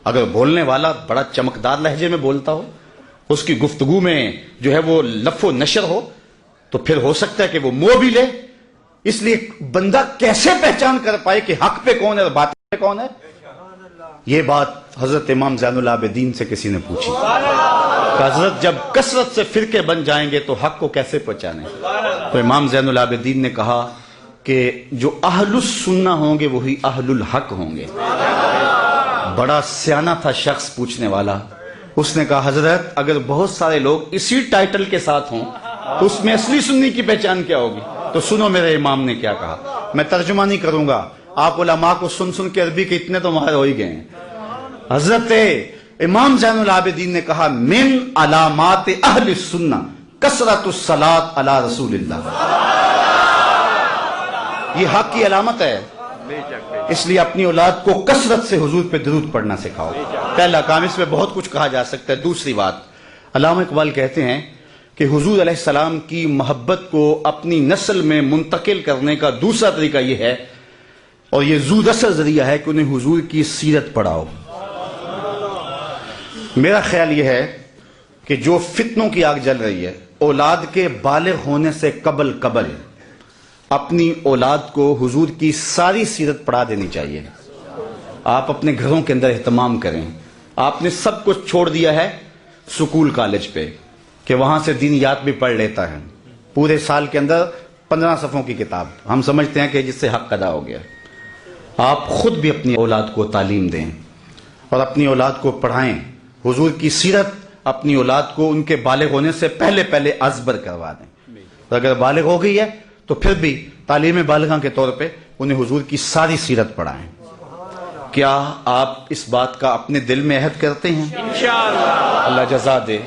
اگر بولنے والا بڑا چمکدار لہجے میں بولتا ہو، اس کی گفتگو میں جو ہے وہ لف و نشر ہو، تو پھر ہو سکتا ہے کہ وہ منہ بھی لے. اس لیے بندہ کیسے پہچان کر پائے کہ حق پہ کون ہے اور باطل پہ کون ہے؟ یہ بات حضرت امام زین العابدین سے کسی نے پوچھی کہ حضرت جب کثرت سے فرقے بن جائیں گے تو حق کو کیسے پہچانیں؟ تو امام زین العابدین نے کہا کہ جو اہل السنہ ہوں گے وہی اہل الحق ہوں گے. بڑا سیانہ تھا شخص پوچھنے والا. اس نے کہا حضرت اگر بہت سارے لوگ اسی ٹائٹل کے ساتھ ہوں تو اس میں اصلی سنی کی پہچان کیا ہوگی؟ تو سنو میرے امام نے کیا کہا. میں ترجمہ نہیں کروں گا، آپ علماء کو سن سن کے عربی کے اتنے تو ماہر ہو ہی گئے ہیں. حضرت امام زین العابدین نے کہا من علامات اہل السنہ کثرت الصلاۃ علی رسول اللہ. یہ حق کی علامت ہے. اس لیے اپنی اولاد کو کثرت سے حضور پہ درود پڑھنا سکھاؤ. پہلا کام، اس میں بہت کچھ کہا جا سکتا ہے. دوسری بات، علامہ اقبال کہتے ہیں کہ حضور علیہ السلام کی محبت کو اپنی نسل میں منتقل کرنے کا دوسرا طریقہ یہ ہے، اور یہ زود اثر ذریعہ ہے، کہ انہیں حضور کی سیرت پڑھاؤ۔ میرا خیال یہ ہے کہ جو فتنوں کی آگ جل رہی ہے، اولاد کے بالغ ہونے سے قبل اپنی اولاد کو حضور کی ساری سیرت پڑھا دینی چاہیے۔ آپ اپنے گھروں کے اندر اہتمام کریں۔ آپ نے سب کچھ چھوڑ دیا ہے سکول کالج پہ کہ وہاں سے دینیات بھی پڑھ لیتا ہے، پورے سال کے اندر 15 صفحوں کی کتاب ہم سمجھتے ہیں کہ جس سے حق ادا ہو گیا۔ آپ خود بھی اپنی اولاد کو تعلیم دیں اور اپنی اولاد کو پڑھائیں۔ حضور کی سیرت اپنی اولاد کو ان کے بالغ ہونے سے پہلے ازبر کروا دیں، اور اگر بالغ ہو گئی ہے تو پھر بھی تعلیم بالغاں کے طور پہ انہیں حضور کی ساری سیرت پڑھائیں۔ کیا آپ اس بات کا اپنے دل میں عہد کرتے ہیں؟ انشاءاللہ اللہ جزا دے۔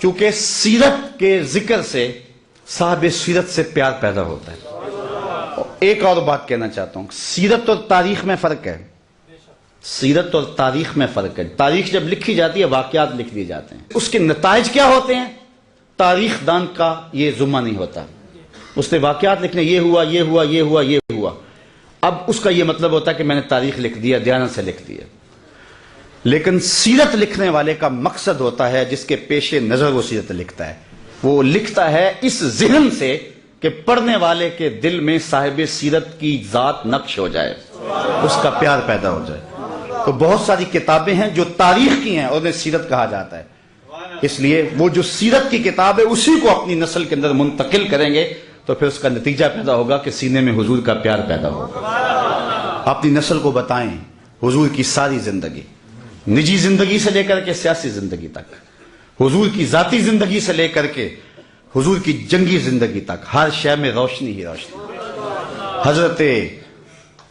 چونکہ سیرت کے ذکر سے صاحب سیرت سے پیار پیدا ہوتا ہے۔ ایک اور بات کہنا چاہتا ہوں، سیرت اور تاریخ میں فرق ہے۔ سیرت اور تاریخ میں فرق ہے۔ تاریخ جب لکھی جاتی ہے واقعات لکھ دیے جاتے ہیں، اس کے نتائج کیا ہوتے ہیں تاریخ دان کا یہ ذمہ نہیں ہوتا۔ اس نے واقعات لکھنے، یہ ہوا یہ ہوا یہ ہوا یہ ہوا، اب اس کا یہ مطلب ہوتا ہے کہ میں نے تاریخ لکھ دیا، دیانت سے لکھ دیا۔ لیکن سیرت لکھنے والے کا مقصد ہوتا ہے، جس کے پیش نظر وہ سیرت لکھتا ہے، وہ لکھتا ہے اس ذہن سے کہ پڑھنے والے کے دل میں صاحب سیرت کی ذات نقش ہو جائے، اس کا پیار پیدا ہو جائے۔ تو بہت ساری کتابیں ہیں جو تاریخ کی ہیں اور انہیں سیرت کہا جاتا ہے، اس لیے وہ جو سیرت کی کتاب ہے اسی کو اپنی نسل کے اندر منتقل کریں گے تو پھر اس کا نتیجہ پیدا ہوگا کہ سینے میں حضور کا پیار پیدا ہوگا۔ اپنی نسل کو بتائیں حضور کی ساری زندگی، نجی زندگی سے لے کر کے سیاسی زندگی تک، حضور کی ذاتی زندگی سے لے کر کے حضور کی جنگی زندگی تک، ہر شے میں روشنی ہی روشنی۔ حضرت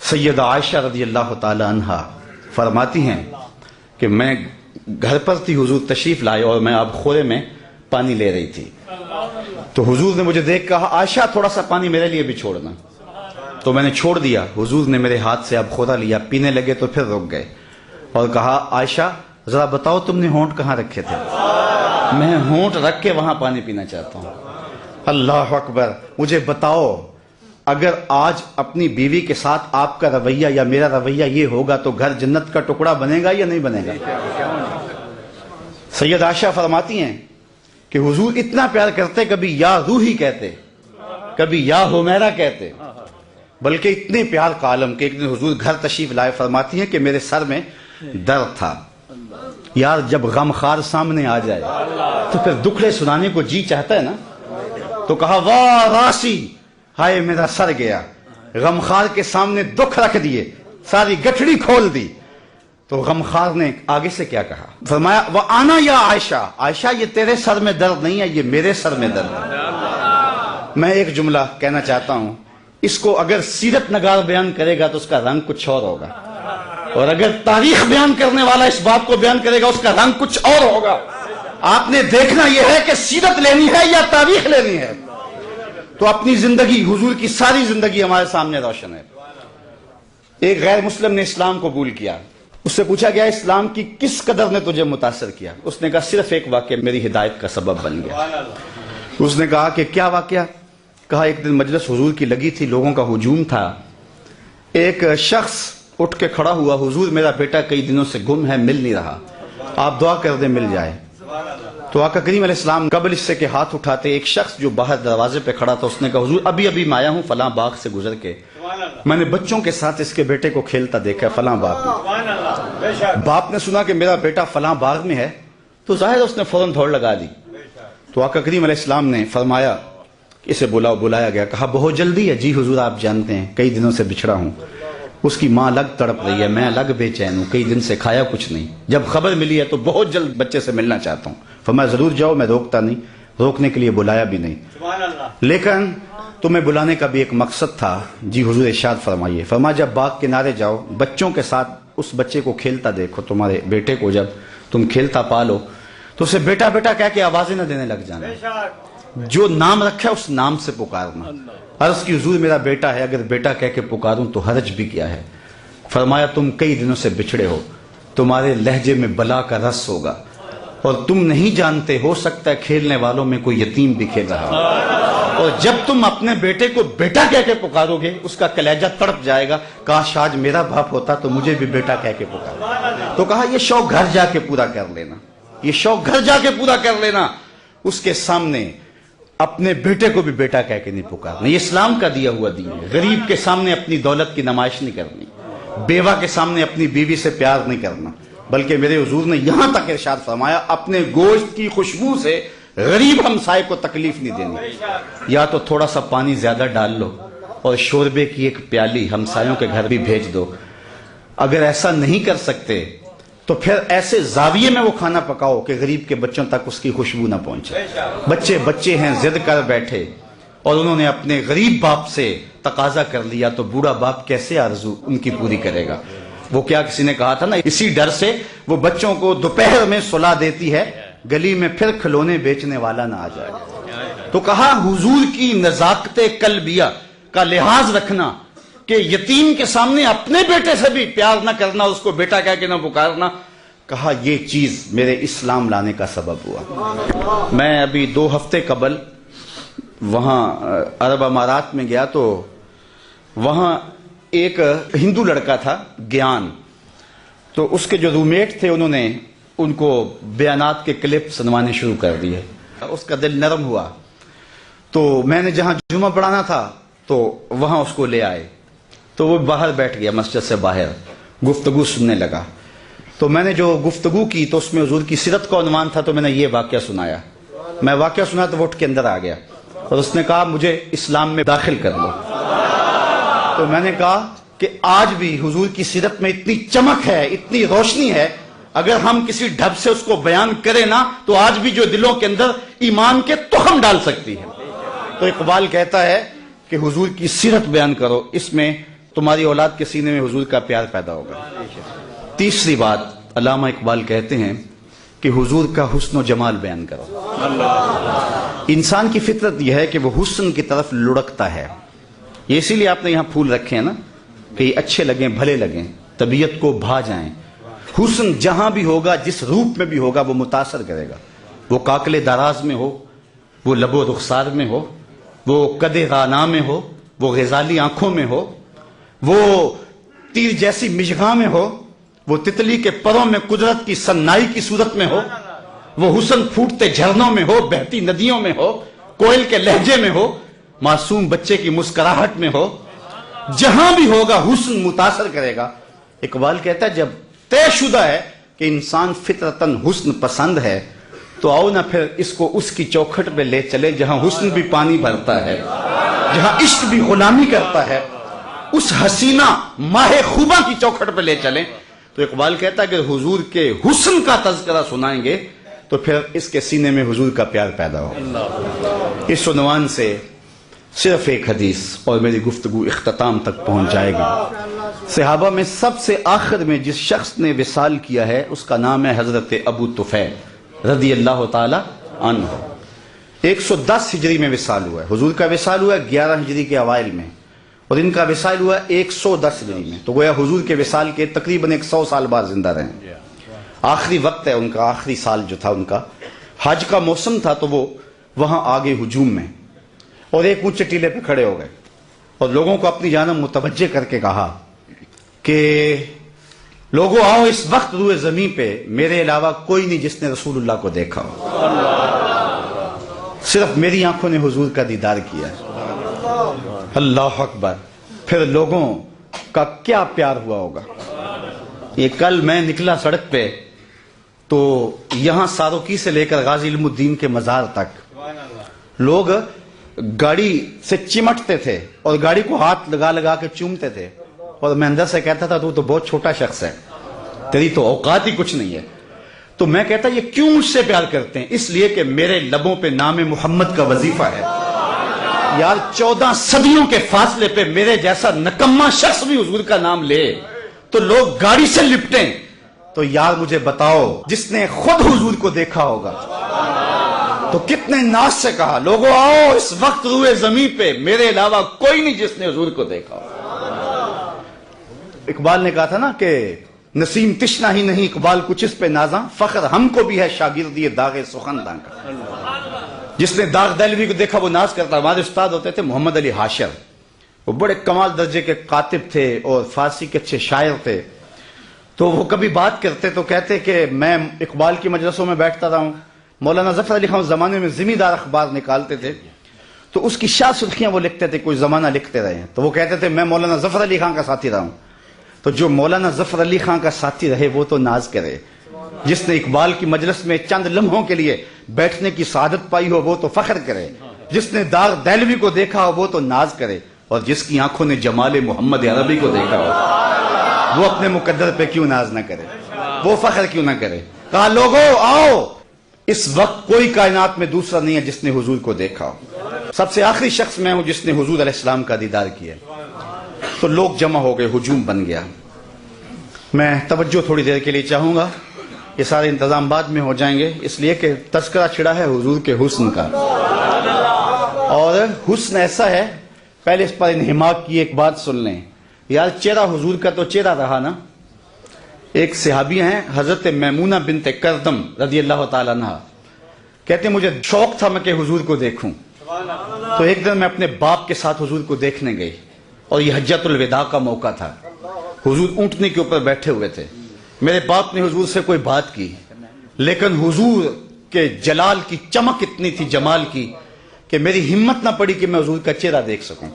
سیدہ عائشہ رضی اللہ تعالی عنہا فرماتی ہیں کہ میں گھر پر تھی، حضور تشریف لائے اور میں آب خورے میں پانی لے رہی تھی، تو حضور نے مجھے دیکھ کہا عائشہ تھوڑا سا پانی میرے لیے بھی چھوڑنا، تو میں نے چھوڑ دیا۔ حضور نے میرے ہاتھ سے آب خورا لیا، پینے لگے تو پھر رک گئے اور کہا عائشہ ذرا بتاؤ تم نے ہونٹ کہاں رکھے تھے؟ میں ہونٹ رکھ کے وہاں پانی پینا چاہتا ہوں۔ اللہ اکبر، مجھے بتاؤ اگر آج اپنی بیوی کے ساتھ آپ کا رویہ یا میرا رویہ یہ ہوگا تو گھر جنت کا ٹکڑا بنے گا یا نہیں بنے گا؟ سید عائشہ فرماتی ہیں کہ حضور اتنا پیار کرتے، کبھی یا روحی کہتے، کبھی یا حمیرہ کہتے، بلکہ اتنے پیار کا عالم کہ ایک دن حضور گھر تشریف لائے، فرماتی ہیں کہ میرے سر میں درد تھا۔ یار جب غم خار سامنے آ جائے تو پھر دکھڑے سنانے کو جی چاہتا ہے نا، تو کہا واہ راسی، ہائے میرا سر گیا، غمخار کے سامنے دکھ رکھ دیے، ساری گٹھڑی کھول دی۔ تو غمخار نے آگے سے کیا کہا؟ فرمایا وَأَنَا يَا عائشہ، عائشہ یہ تیرے سر میں درد نہیں ہے، یہ میرے سر میں درد ہے۔ میں ایک جملہ کہنا چاہتا ہوں، اس کو اگر سیرت نگار بیان کرے گا تو اس کا رنگ کچھ اور ہوگا، اور اگر تاریخ بیان کرنے والا اس بات کو بیان کرے گا اس کا رنگ کچھ اور ہوگا۔ آپ نے دیکھنا یہ ہے کہ سیرت لینی ہے یا تاریخ لینی ہے۔ تو اپنی زندگی، حضور کی ساری زندگی ہمارے سامنے روشن ہے۔ ایک غیر مسلم نے اسلام قبول کیا، اس سے پوچھا گیا اسلام کی کس قدر نے تجھے متاثر کیا؟ اس نے کہا صرف ایک واقعہ میری ہدایت کا سبب بن گیا۔ اس نے کہا کہ کیا واقعہ؟ کہا ایک دن مجلس حضور کی لگی تھی، لوگوں کا ہجوم تھا، ایک شخص اٹھ کے کھڑا ہوا، حضور میرا بیٹا کئی دنوں سے گم ہے، مل نہیں رہا، آپ دعا کر دیں مل جائے۔ تو آقا کریم علیہ السلام قبل اس سے کہ ہاتھ اٹھاتے، ایک شخص جو باہر دروازے پہ کھڑا تھا اس نے کہا حضور ابھی میں آیا ہوں فلاں باغ سے گزر کے، میں نے بچوں کے ساتھ اس کے بیٹے کو کھیلتا دیکھا فلاں باغ میں۔ باپ نے سنا کہ میرا بیٹا فلاں باغ میں ہے تو ظاہر اس نے فوراً دوڑ لگا دی۔ تو آقا کریم علیہ السلام نے فرمایا اسے بلایا گیا، کہا بہت جلدی ہے؟ جی حضور آپ جانتے ہیں کئی دنوں سے بچھڑا ہوں، اس کی ماں الگ تڑپ رہی ہے، میں الگ بے چین ہوں، کئی دن سے کھایا کچھ نہیں، جب خبر ملی ہے تو بہت جلد بچے سے ملنا چاہتا ہوں۔ فرمایا ضرور جاؤ، میں روکتا نہیں، روکنے کے لیے بلایا بھی نہیں، لیکن تمہیں بلانے کا بھی ایک مقصد تھا۔ جی حضور ارشاد فرمائیے۔ فرمایا جب باغ کنارے جاؤ بچوں کے ساتھ اس بچے کو کھیلتا دیکھو، تمہارے بیٹے کو جب تم کھیلتا پالو تو اسے بیٹا بیٹا کہہ کے آوازیں نہ دینے لگ جانا، جو نام رکھا اس نام سے پکارنا۔ عرض کی حضور میرا بیٹا ہے، اگر بیٹا کہہ کے پکاروں تو حرج بھی کیا ہے؟ فرمایا تم کئی دنوں سے بچھڑے ہو، تمہارے لہجے میں بلا کا رس ہوگا، اور تم نہیں جانتے، ہو سکتا ہے کھیلنے والوں میں کوئی یتیم بھی کھیل رہا ہو، اور جب تم اپنے بیٹے کو بیٹا کہہ کے پکارو گے اس کا کلیجہ تڑپ جائے گا، کاش آج میرا باپ ہوتا تو مجھے بھی بیٹا کہہ کے پکارا۔ تو کہا یہ شوق گھر جا کے پورا کر لینا، یہ شوق گھر جا کے پورا کر لینا، اس کے سامنے اپنے بیٹے کو بھی بیٹا کہہ کے نہیں پکارنا۔ یہ اسلام کا دیا ہوا دین ہے۔ غریب کے سامنے اپنی دولت کی نمائش نہیں کرنی، بیوہ کے سامنے اپنی بیوی سے پیار نہیں کرنا، بلکہ میرے حضور نے یہاں تک ارشاد فرمایا اپنے گوشت کی خوشبو سے غریب ہمسائے کو تکلیف نہیں دینی، یا تو تھوڑا سا پانی زیادہ ڈال لو اور شوربے کی ایک پیالی ہمسایوں کے گھر بھی بھیج دو۔ اگر ایسا نہیں کر سکتے تو پھر ایسے زاویے میں وہ کھانا پکاؤ کہ غریب کے بچوں تک اس کی خوشبو نہ پہنچے۔ بچے ہیں ضد کر بیٹھے اور انہوں نے اپنے غریب باپ سے تقاضا کر لیا، تو بوڑھا باپ کیسے آرزو ان کی پوری کرے گا؟ وہ کیا کسی نے کہا تھا نا، اسی ڈر سے وہ بچوں کو دوپہر میں سلا دیتی ہے گلی میں پھر کھلونے بیچنے والا نہ آ جائے۔ تو کہا حضور کی نزاکت قلبیہ کا لحاظ رکھنا کہ یتیم کے سامنے اپنے بیٹے سے بھی پیار نہ کرنا، اس کو بیٹا کہہ کے نہ پکارنا، کہا یہ چیز میرے اسلام لانے کا سبب ہوا۔ میں ابھی 2 ہفتے قبل وہاں عرب امارات میں گیا تو وہاں ایک ہندو لڑکا تھا گیان، تو اس کے جو رومیٹ تھے انہوں نے ان کو بیانات کے کلپ سنوانے شروع کر دیے۔ اس کا دل نرم ہوا، تو میں نے جہاں جمعہ پڑھانا تھا تو وہاں اس کو لے آئے، تو وہ باہر بیٹھ گیا مسجد سے باہر، گفتگو سننے لگا۔ تو میں نے جو گفتگو کی تو اس میں حضور کی سیرت کا عنوان تھا، تو میں نے یہ واقعہ سنایا۔ میں واقعہ سنا تو وہ اٹھ کے اندر آ گیا اور اس نے کہا مجھے اسلام میں داخل کر لو۔ تو میں نے کہا کہ آج بھی حضور کی سیرت میں اتنی چمک ہے، اتنی روشنی ہے، اگر ہم کسی ڈھب سے اس کو بیان کریں نا تو آج بھی جو دلوں کے اندر ایمان کے تخم ڈال سکتی ہے۔ تو اقبال کہتا ہے کہ حضور کی سیرت بیان کرو، اس میں تمہاری اولاد کے سینے میں حضور کا پیار پیدا ہوگا۔ تیسری بات علامہ اقبال کہتے ہیں کہ حضور کا حسن و جمال بیان کرو۔ انسان کی فطرت یہ ہے کہ وہ حسن کی طرف لڑکتا ہے، یہ اسی لیے آپ نے یہاں پھول رکھے ہیں نا کہ یہ اچھے لگیں، بھلے لگیں، طبیعت کو بھا جائیں۔ حسن جہاں بھی ہوگا، جس روپ میں بھی ہوگا، وہ متاثر کرے گا، وہ کاکل دراز میں ہو، وہ لب و رخسار میں ہو، وہ قد رانا میں ہو، وہ غزالی آنکھوں میں ہو، وہ تیر جیسی مشغاں میں ہو، وہ تتلی کے پروں میں قدرت کی سنائی کی صورت میں ہو، وہ حسن پھوٹتے جھرنوں میں ہو، بہتی ندیوں میں ہو، کوئل کے لہجے میں ہو، معصوم بچے کی مسکراہٹ میں ہو، جہاں بھی ہوگا حسن متاثر کرے گا۔ اقبال کہتا ہے جب طے شدہ ہے کہ انسان فطرتاً حسن پسند ہے تو آؤ نہ پھر اس کو اس کی چوکھٹ پہ لے چلے جہاں حسن بھی پانی بھرتا ہے، جہاں عشق بھی غلامی کرتا ہے، اس حسینہ ماہ خوبہ کی چوکھٹ پہ لے چلیں۔ تو اقبال کہتا ہے کہ حضور کے حسن کا تذکرہ سنائیں گے تو پھر اس کے سینے میں حضور کا پیار پیدا ہو۔ اس عنوان سے صرف ایک حدیث اور میری گفتگو اختتام تک پہنچ جائے گی۔ صحابہ میں سب سے آخر میں جس شخص نے وصال کیا ہے اس کا نام ہے حضرت ابو طفیل رضی اللہ تعالی عنہ۔ 110 ہجری میں وصال ہوا ہے، حضور کا وصال ہوا ہے 11 ہجری کے اوائل میں، اور ان کا وصال ہوا 110 ہجری میں، تو گویا حضور کے وصال کے تقریباً 100 سال بعد زندہ رہے۔ آخری وقت ہے ان کا، آخری سال جو تھا ان کا، حج کا موسم تھا، تو وہ وہاں آگے ہجوم میں اور ایک اونچے ٹیلے پہ کھڑے ہو گئے اور لوگوں کو اپنی جانب متوجہ کر کے کہا کہ لوگوں آؤ، اس وقت روئے زمین پہ میرے علاوہ کوئی نہیں جس نے رسول اللہ کو دیکھا ہو، صرف میری آنکھوں نے حضور کا دیدار کیا۔ اللہ اکبر! پھر لوگوں کا کیا پیار ہوا ہوگا۔ یہ کل میں نکلا سڑک پہ تو یہاں ساروکی سے لے کر غازی علم الدین کے مزار تک لوگ گاڑی سے چمٹتے تھے اور گاڑی کو ہاتھ لگا لگا کے چومتے تھے، اور میں اندر سے کہتا تھا تو بہت چھوٹا شخص ہے، تیری تو اوقات ہی کچھ نہیں ہے۔ تو میں کہتا یہ کیوں مجھ سے پیار کرتے ہیں؟ اس لیے کہ میرے لبوں پہ نام محمد کا وظیفہ ہے۔ یار 14 صدیوں کے فاصلے پہ میرے جیسا نکما شخص بھی حضور کا نام لے تو لوگ گاڑی سے لپٹیں، تو یار مجھے بتاؤ جس نے خود حضور کو دیکھا ہوگا تو کتنے ناز سے کہا لوگوں آؤ، اس وقت روئے زمین پہ میرے علاوہ کوئی نہیں جس نے حضور کو دیکھا ہوگا۔ اقبال نے کہا تھا نا کہ نسیم تشنا ہی نہیں اقبال کچھ اس پہ نازاں، فخر ہم کو بھی ہے شاگردی داغ سخنداں کا۔ جس نے داغ دہلوی کو دیکھا وہ ناز کرتا۔ ہمارے استاد ہوتے تھے محمد علی حاشر، وہ بڑے کمال درجے کے کاتب تھے اور فارسی کے اچھے شاعر تھے۔ تو وہ کبھی بات کرتے تو کہتے کہ میں اقبال کی مجلسوں میں بیٹھتا رہا ہوں، مولانا ظفر علی خان اس زمانے میں ذمہ دار اخبار نکالتے تھے، تو اس کی شاہ سرخیاں وہ لکھتے تھے، کوئی زمانہ لکھتے رہے ہیں، تو وہ کہتے تھے میں مولانا ظفر علی خان کا ساتھی رہا ہوں۔ تو جو مولانا ظفر علی خان کا ساتھی رہے وہ تو ناز کرے، جس نے اقبال کی مجلس میں چند لمحوں کے لیے بیٹھنے کی سعادت پائی ہو وہ تو فخر کرے، جس نے داغ دہلوی کو دیکھا ہو وہ تو ناز کرے، اور جس کی آنکھوں نے جمال محمد عربی کو دیکھا ہو وہ اپنے مقدر پہ کیوں ناز نہ کرے، وہ فخر کیوں نہ کرے۔ کہا لوگو آؤ، اس وقت کوئی کائنات میں دوسرا نہیں ہے جس نے حضور کو دیکھا ہو، سب سے آخری شخص میں ہوں جس نے حضور علیہ السلام کا دیدار کیا۔ تو لوگ جمع ہو گئے، ہجوم بن گیا۔ میں توجہ تھوڑی دیر کے لیے چاہوں گا، یہ سارے انتظام بعد میں ہو جائیں گے، اس لیے کہ تذکرہ چھڑا ہے حضور کے حسن کا، اور حسن ایسا ہے، پہلے اس پر انہماک کی ایک بات سن لیں یار، چہرہ حضور کا تو چہرہ رہا نا۔ ایک صحابی ہیں حضرت میمونہ بنت کردم رضی اللہ تعالیٰ عنہ، کہتے ہیں مجھے شوق تھا میں کہ حضور کو دیکھوں، تو ایک دن میں اپنے باپ کے ساتھ حضور کو دیکھنے گئی، اور یہ حجۃ الوداع کا موقع تھا، حضور اونٹنے کے اوپر بیٹھے ہوئے تھے۔ میرے باپ نے حضور سے کوئی بات کی، لیکن حضور کے جلال کی چمک اتنی تھی، جمال کی، کہ میری ہمت نہ پڑی کہ میں حضور کا چہرہ دیکھ سکوں۔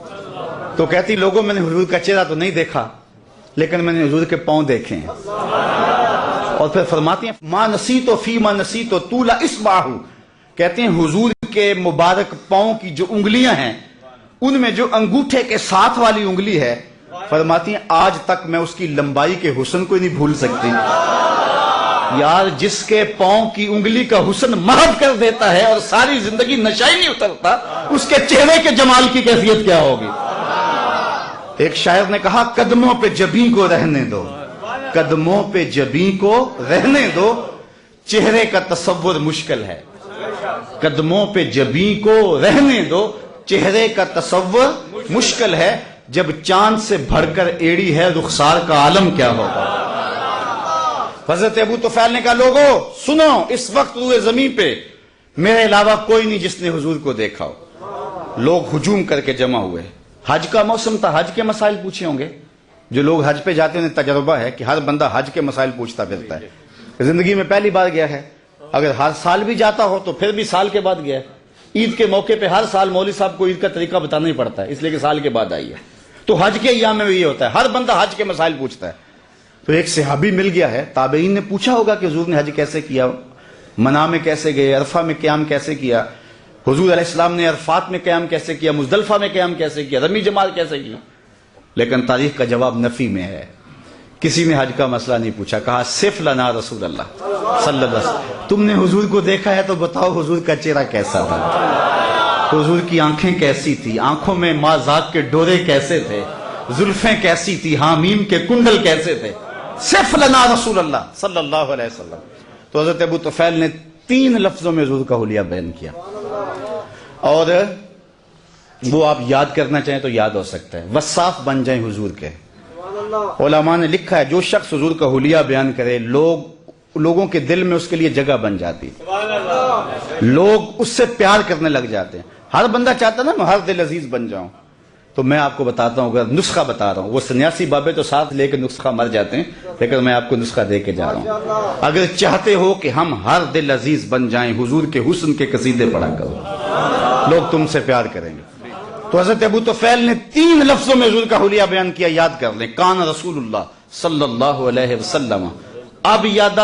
تو کہتی لوگوں میں نے حضور کا چہرہ تو نہیں دیکھا، لیکن میں نے حضور کے پاؤں دیکھے ہیں۔ اور پھر فرماتی ہیں ما نسیتو فی ما نسیتو طول اصبعہ، کہتے ہیں حضور کے مبارک پاؤں کی جو انگلیاں ہیں، ان میں جو انگوٹھے کے ساتھ والی انگلی ہے، فرماتی ہیں آج تک میں اس کی لمبائی کے حسن کو نہیں بھول سکتی۔ یار جس کے پاؤں کی انگلی کا حسن محو کر دیتا ہے اور ساری زندگی نشہ ہی نہیں اترتا، اس کے چہرے کے جمال کی کیفیت کیا ہوگی۔ ایک شاعر نے کہا قدموں پہ جبیں کو رہنے دو، قدموں پہ جبیں کو رہنے دو، چہرے کا تصور مشکل ہے۔ قدموں پہ جبیں کو رہنے دو، چہرے کا تصور مشکل ہے، جب چاند سے بڑھ کر ایڑی ہے رخسار کا عالم کیا ہوگا۔ حضرت ابو طفیل نے کہا لوگو سنو، اس وقت روئے زمین پہ میرے علاوہ کوئی نہیں جس نے حضور کو دیکھا ہو۔ لوگ ہجوم کر کے جمع ہوئے، حج کا موسم تھا، حج کے مسائل پوچھے ہوں گے۔ جو لوگ حج پہ جاتے ہیں انہیں تجربہ ہے کہ ہر بندہ حج کے مسائل پوچھتا پھرتا ہے، زندگی میں پہلی بار گیا ہے، اگر ہر سال بھی جاتا ہو تو پھر بھی سال کے بعد گیا ہے۔ عید کے موقع پہ ہر سال مولوی صاحب کو عید کا طریقہ بتانا ہی پڑتا ہے، اس لیے کہ سال کے بعد آئی ہے۔ تو حج کے ایام میں یہ ہوتا ہے، ہر بندہ حج کے مسائل پوچھتا ہے۔ تو ایک صحابی مل گیا ہے، تابعین نے پوچھا ہوگا کہ حضور نے حج کیسے کیا، منا میں کیسے گئے، عرفہ میں قیام کیسے کیا، حضور علیہ السلام نے عرفات میں قیام کیسے کیا، مزدلفہ میں قیام کیسے کیا، رمی جمال کیسے کیا، لیکن تاریخ کا جواب نفی میں ہے۔ کسی نے حج کا مسئلہ نہیں پوچھا، کہا صف لنا رسول اللہ صلی اللہ علیہ وسلم، تم نے حضور کو دیکھا ہے تو بتاؤ حضور کا چہرہ کیسا تھا، حضور کی آنکھیں کیسی تھی، آنکھوں میں مازاق کے ڈورے کیسے تھے، زلفیں کیسی تھی، حامیم کے کنڈل کیسے تھے، صف لنا رسول اللہ صلی اللہ علیہ وسلم۔ تو حضرت ابو طفیل نے 3 لفظوں میں حضور کا حلیہ بیان کیا، اور وہ آپ یاد کرنا چاہیں تو یاد ہو سکتا ہے، وصاف بن جائیں حضور کے۔ علماء نے لکھا ہے جو شخص حضور کا حلیہ بیان کرے لوگوں کے دل میں اس کے لیے جگہ بن جاتی، لوگ اس سے پیار کرنے لگ جاتے ہیں۔ ہر بندہ چاہتا نا میں ہر دل عزیز بن جاؤں، تو میں آپ کو بتاتا ہوں، اگر نسخہ بتا رہا ہوں، وہ سنیاسی بابے تو ساتھ لے کے نسخہ مر جاتے ہیں، لیکن میں آپ کو نسخہ دے کے جا رہا ہوں۔ اگر چاہتے ہو کہ ہم ہر دل عزیز بن جائیں، حضور کے حسن کے قصیدے پڑھا کرو، لوگ تم سے پیار کریں گے۔ تو حضرت ابو طفیل نے 3 لفظوں میں حضور کا حلیہ بیان کیا، یاد کر لیں۔ کان رسول اللہ صلی اللہ علیہ وسلم ابیض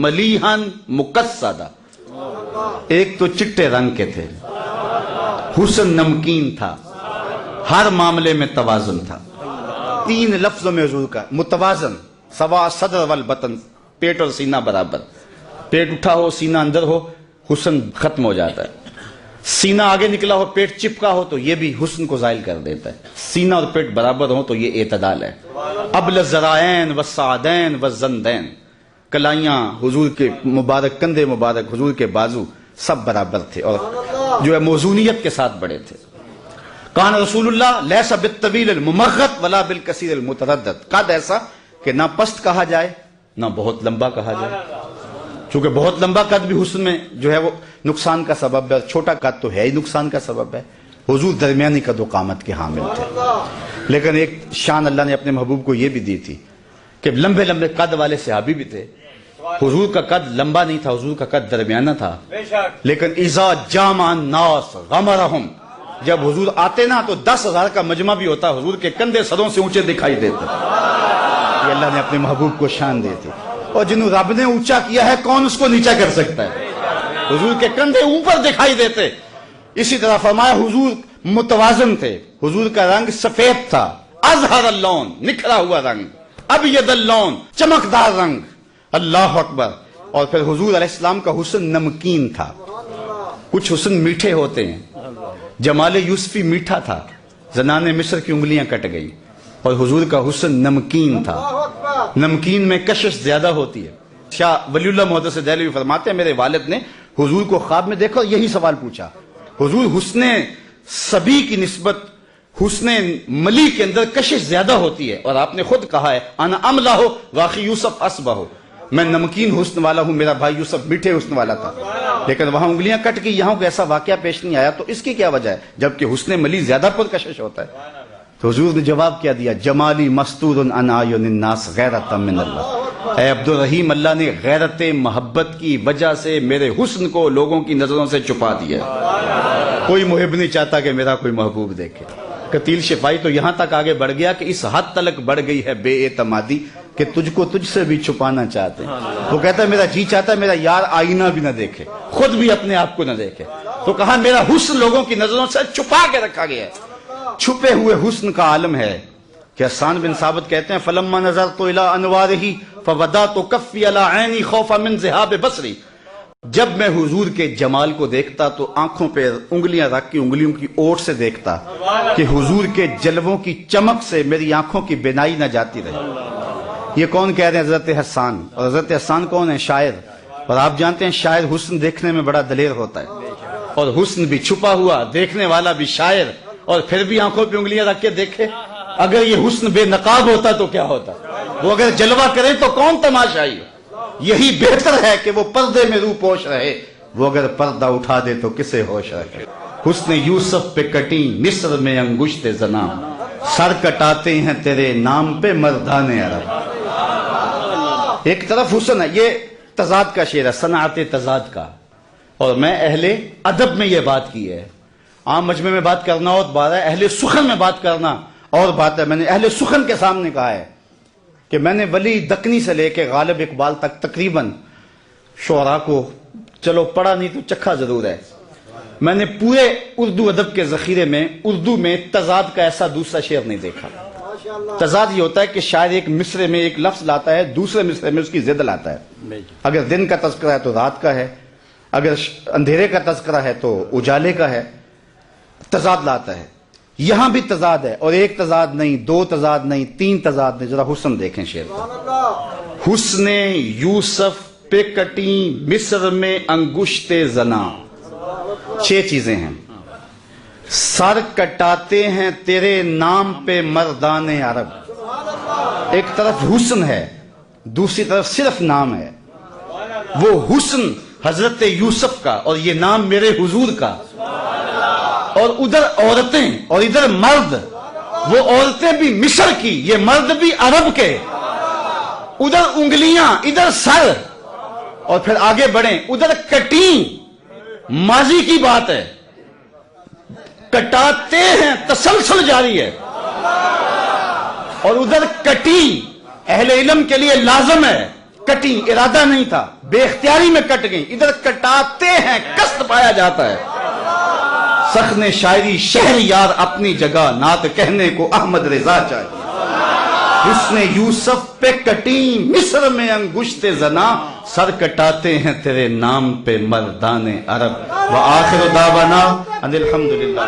ملیحا مقصدا، ایک تو چٹے رنگ کے تھے، حسن نمکین تھا، ہر معاملے میں توازن تھا۔ 3 لفظوں میں حضور کا متوازن، سوا صدر والبطن، پیٹ اور سینہ برابر، پیٹ اٹھا ہو سینہ اندر ہو حسن ختم ہو جاتا ہے، سینہ آگے نکلا ہو پیٹ چپکا ہو تو یہ بھی حسن کو زائل کر دیتا ہے، سینہ اور پیٹ برابر ہو تو یہ اعتدال ہے۔ ابل الذرائین والسعدین والزندین، کلائیاں حضور کے مبارک، کندھے مبارک، حضور کے بازو سب برابر تھے اور جو ہے موزونیت کے ساتھ بڑے تھے۔ کان رسول اللہ لیس بالطویل الممغط ولا بالکثیر المتردد، قد ایسا کہ نہ پست کہا جائے نہ بہت لمبا کہا جائے، چونکہ بہت لمبا قد بھی حسن میں جو ہے وہ نقصان کا سبب ہے، چھوٹا قد تو ہے ہی نقصان کا سبب ہے۔ حضور درمیانی قد و قامت کے حامل تھے، لیکن ایک شان اللہ نے اپنے محبوب کو یہ بھی دی تھی کہ لمبے لمبے قد والے صحابی بھی تھے۔ حضور کا قد لمبا نہیں تھا، حضور کا قد درمیانہ تھا، لیکن اذا جامع الناس غمرہم، جب حضور آتے نا تو 10,000 کا مجمع بھی ہوتا، حضور کے کندھے سروں سے اونچے دکھائی دیتے۔ یہ اللہ نے اپنے محبوب کو شان دی تھی، اور جنہوں رب نے اونچا کیا ہے کون اس کو نیچا کر سکتا ہے؟ حضور کے کندھے اوپر دکھائی دیتے۔ اسی طرح فرمایا حضور متوازن تھے، حضور کا رنگ سفید تھا، ازہر اللون، نکھرا ہوا رنگ، ابید اللون، چمکدار رنگ، اللہ اکبر۔ اور پھر حضور علیہ السلام کا حسن نمکین تھا۔ کچھ حسن میٹھے ہوتے ہیں، جمال یوسفی میٹھا تھا، زنان مصر کی انگلیاں کٹ گئی، اور حضور کا حسن نمکین تھا۔ نمکین میں کشش زیادہ ہوتی ہے۔ شاہ ولی اللہ محدث دہلوی فرماتے ہیں میرے والد نے حضور کو خواب میں دیکھا اور یہی سوال پوچھا، حضور حسن صبی کی نسبت حسن ملی کے اندر کشش زیادہ ہوتی ہے، اور آپ نے خود کہا ہے انا املا ہو واقعی یوسف اسبہ ہو، میں نمکین حسن والا ہوں، میرا بھائی یوسف میٹھے حسن والا تھا، لیکن وہاں انگلیاں کٹ گئی، یہاں کوئی ایسا واقعہ پیش نہیں آیا، تو اس کی کیا وجہ ہے جبکہ حسن ملی زیادہ پرکشش ہوتا ہے؟ تو حضور نے جواب کیا دیا، جمالی مستور عن اعین الناس غیرۃ من اللہ، اے عبد الرحیم، اللہ نے غیرت محبت کی وجہ سے میرے حسن کو لوگوں کی نظروں سے چھپا دیا۔ کوئی محب نہیں چاہتا کہ میرا کوئی محبوب دیکھے۔ قتیل شفائی تو یہاں تک آگے بڑھ گیا کہ اس حد تلک بڑھ گئی ہے بے اعتمادی کہ تجھ کو تجھ سے بھی چھپانا چاہتے ہیں۔ وہ کہتا ہے میرا جی چاہتا ہے میرا یار آئینہ بھی نہ دیکھے، خود بھی اپنے آپ کو نہ دیکھے، تو کہا میرا حسن لوگوں کی نظروں سے چھپا کے رکھا گیا ہے۔ چھپے ہوئے حسن کا عالم ہے کہ حسان بن ثابت کہتے ہیں فلما نظرت الی انوارہ فودعت کفی علی عینی خوفا من ذہاب بصری، جب میں حضور کے جمال کو دیکھتا تو آنکھوں پہ انگلیاں رکھ کے انگلیوں کی اوٹ سے دیکھتا کہ حضور کے جلووں کی چمک سے میری آنکھوں کی بینائی نہ جاتی رہی۔ یہ کون کہہ رہے ہیں؟ حضرت حسان۔ اور حضرت حسان کون ہے؟ شاعر۔ اور آپ جانتے ہیں شاعر حسن دیکھنے میں بڑا دلیر ہوتا ہے، اور حسن بھی چھپا ہوا، دیکھنے والا بھی شاعر، اور پھر بھی آنکھوں پہ انگلیاں رکھ کے دیکھے۔ اگر یہ حسن بے نقاب ہوتا تو کیا ہوتا؟ وہ اگر جلوہ کرے تو کون تماشائی؟ یہی بہتر ہے کہ وہ پردے میں روح پوش رہے، وہ اگر پردہ اٹھا دے تو کسے ہوش رکھے۔ حسن یوسف پہ کٹی مصر میں انگشت زنا، سر کٹاتے ہیں تیرے نام پہ مردان عرب۔ ایک طرف حسن ہے، یہ تضاد کا شعر ہے، صنعت تضاد کا، اور میں اہل ادب میں یہ بات کی ہے۔ عام مجمع میں بات کرنا اور بات ہے، اہل سخن میں بات کرنا اور بات ہے۔ میں نے اہل سخن کے سامنے کہا ہے کہ میں نے ولی دکنی سے لے کے غالب اقبال تک تقریباً شعراء کو چلو پڑھا نہیں تو چکھا ضرور ہے، میں نے پورے اردو ادب کے ذخیرے میں اردو میں تضاد کا ایسا دوسرا شعر نہیں دیکھا۔ تضاد یہ ہوتا ہے کہ شاعر ایک مصرے میں ایک لفظ لاتا ہے، دوسرے مصرے میں اس کی ضد لاتا ہے۔ اگر دن کا تذکرہ ہے تو رات کا ہے، اگر اندھیرے کا تذکرہ ہے تو اجالے کا ہے، تضاد لاتا ہے۔ یہاں بھی تضاد ہے، اور ایک تضاد نہیں، دو تضاد نہیں، تین تضاد نہیں۔ ذرا حسن دیکھیں شعر کا، حسن یوسف پہ کٹی مصر میں انگشت زنا، 6 چیزیں ہیں۔ سر کٹاتے ہیں تیرے نام پہ مردان عرب، ایک طرف حسن ہے، دوسری طرف صرف نام ہے۔ وہ حسن حضرت یوسف کا اور یہ نام میرے حضور کا، اور ادھر عورتیں اور ادھر مرد، وہ عورتیں بھی مصر کی، یہ مرد بھی عرب کے، ادھر انگلیاں ادھر سر، اور پھر آگے بڑھیں، ادھر کٹیں ماضی کی بات ہے، کٹاتے ہیں تسلسل جاری ہے، اور ادھر کٹیں اہل علم کے لیے لازم ہے، کٹیں ارادہ نہیں تھا، بے اختیاری میں کٹ گئی، ادھر کٹاتے ہیں قصد پایا جاتا ہے۔ سخن شاعری شہر یار اپنی جگہ، نعت کہنے کو احمد رضا چاہیے۔ حسن یوسف پہ کٹیں مصر میں انگشت زنا، سر کٹاتے ہیں تیرے نام پہ مردان عرب۔ وآخر دعوانا ان الحمدللہ۔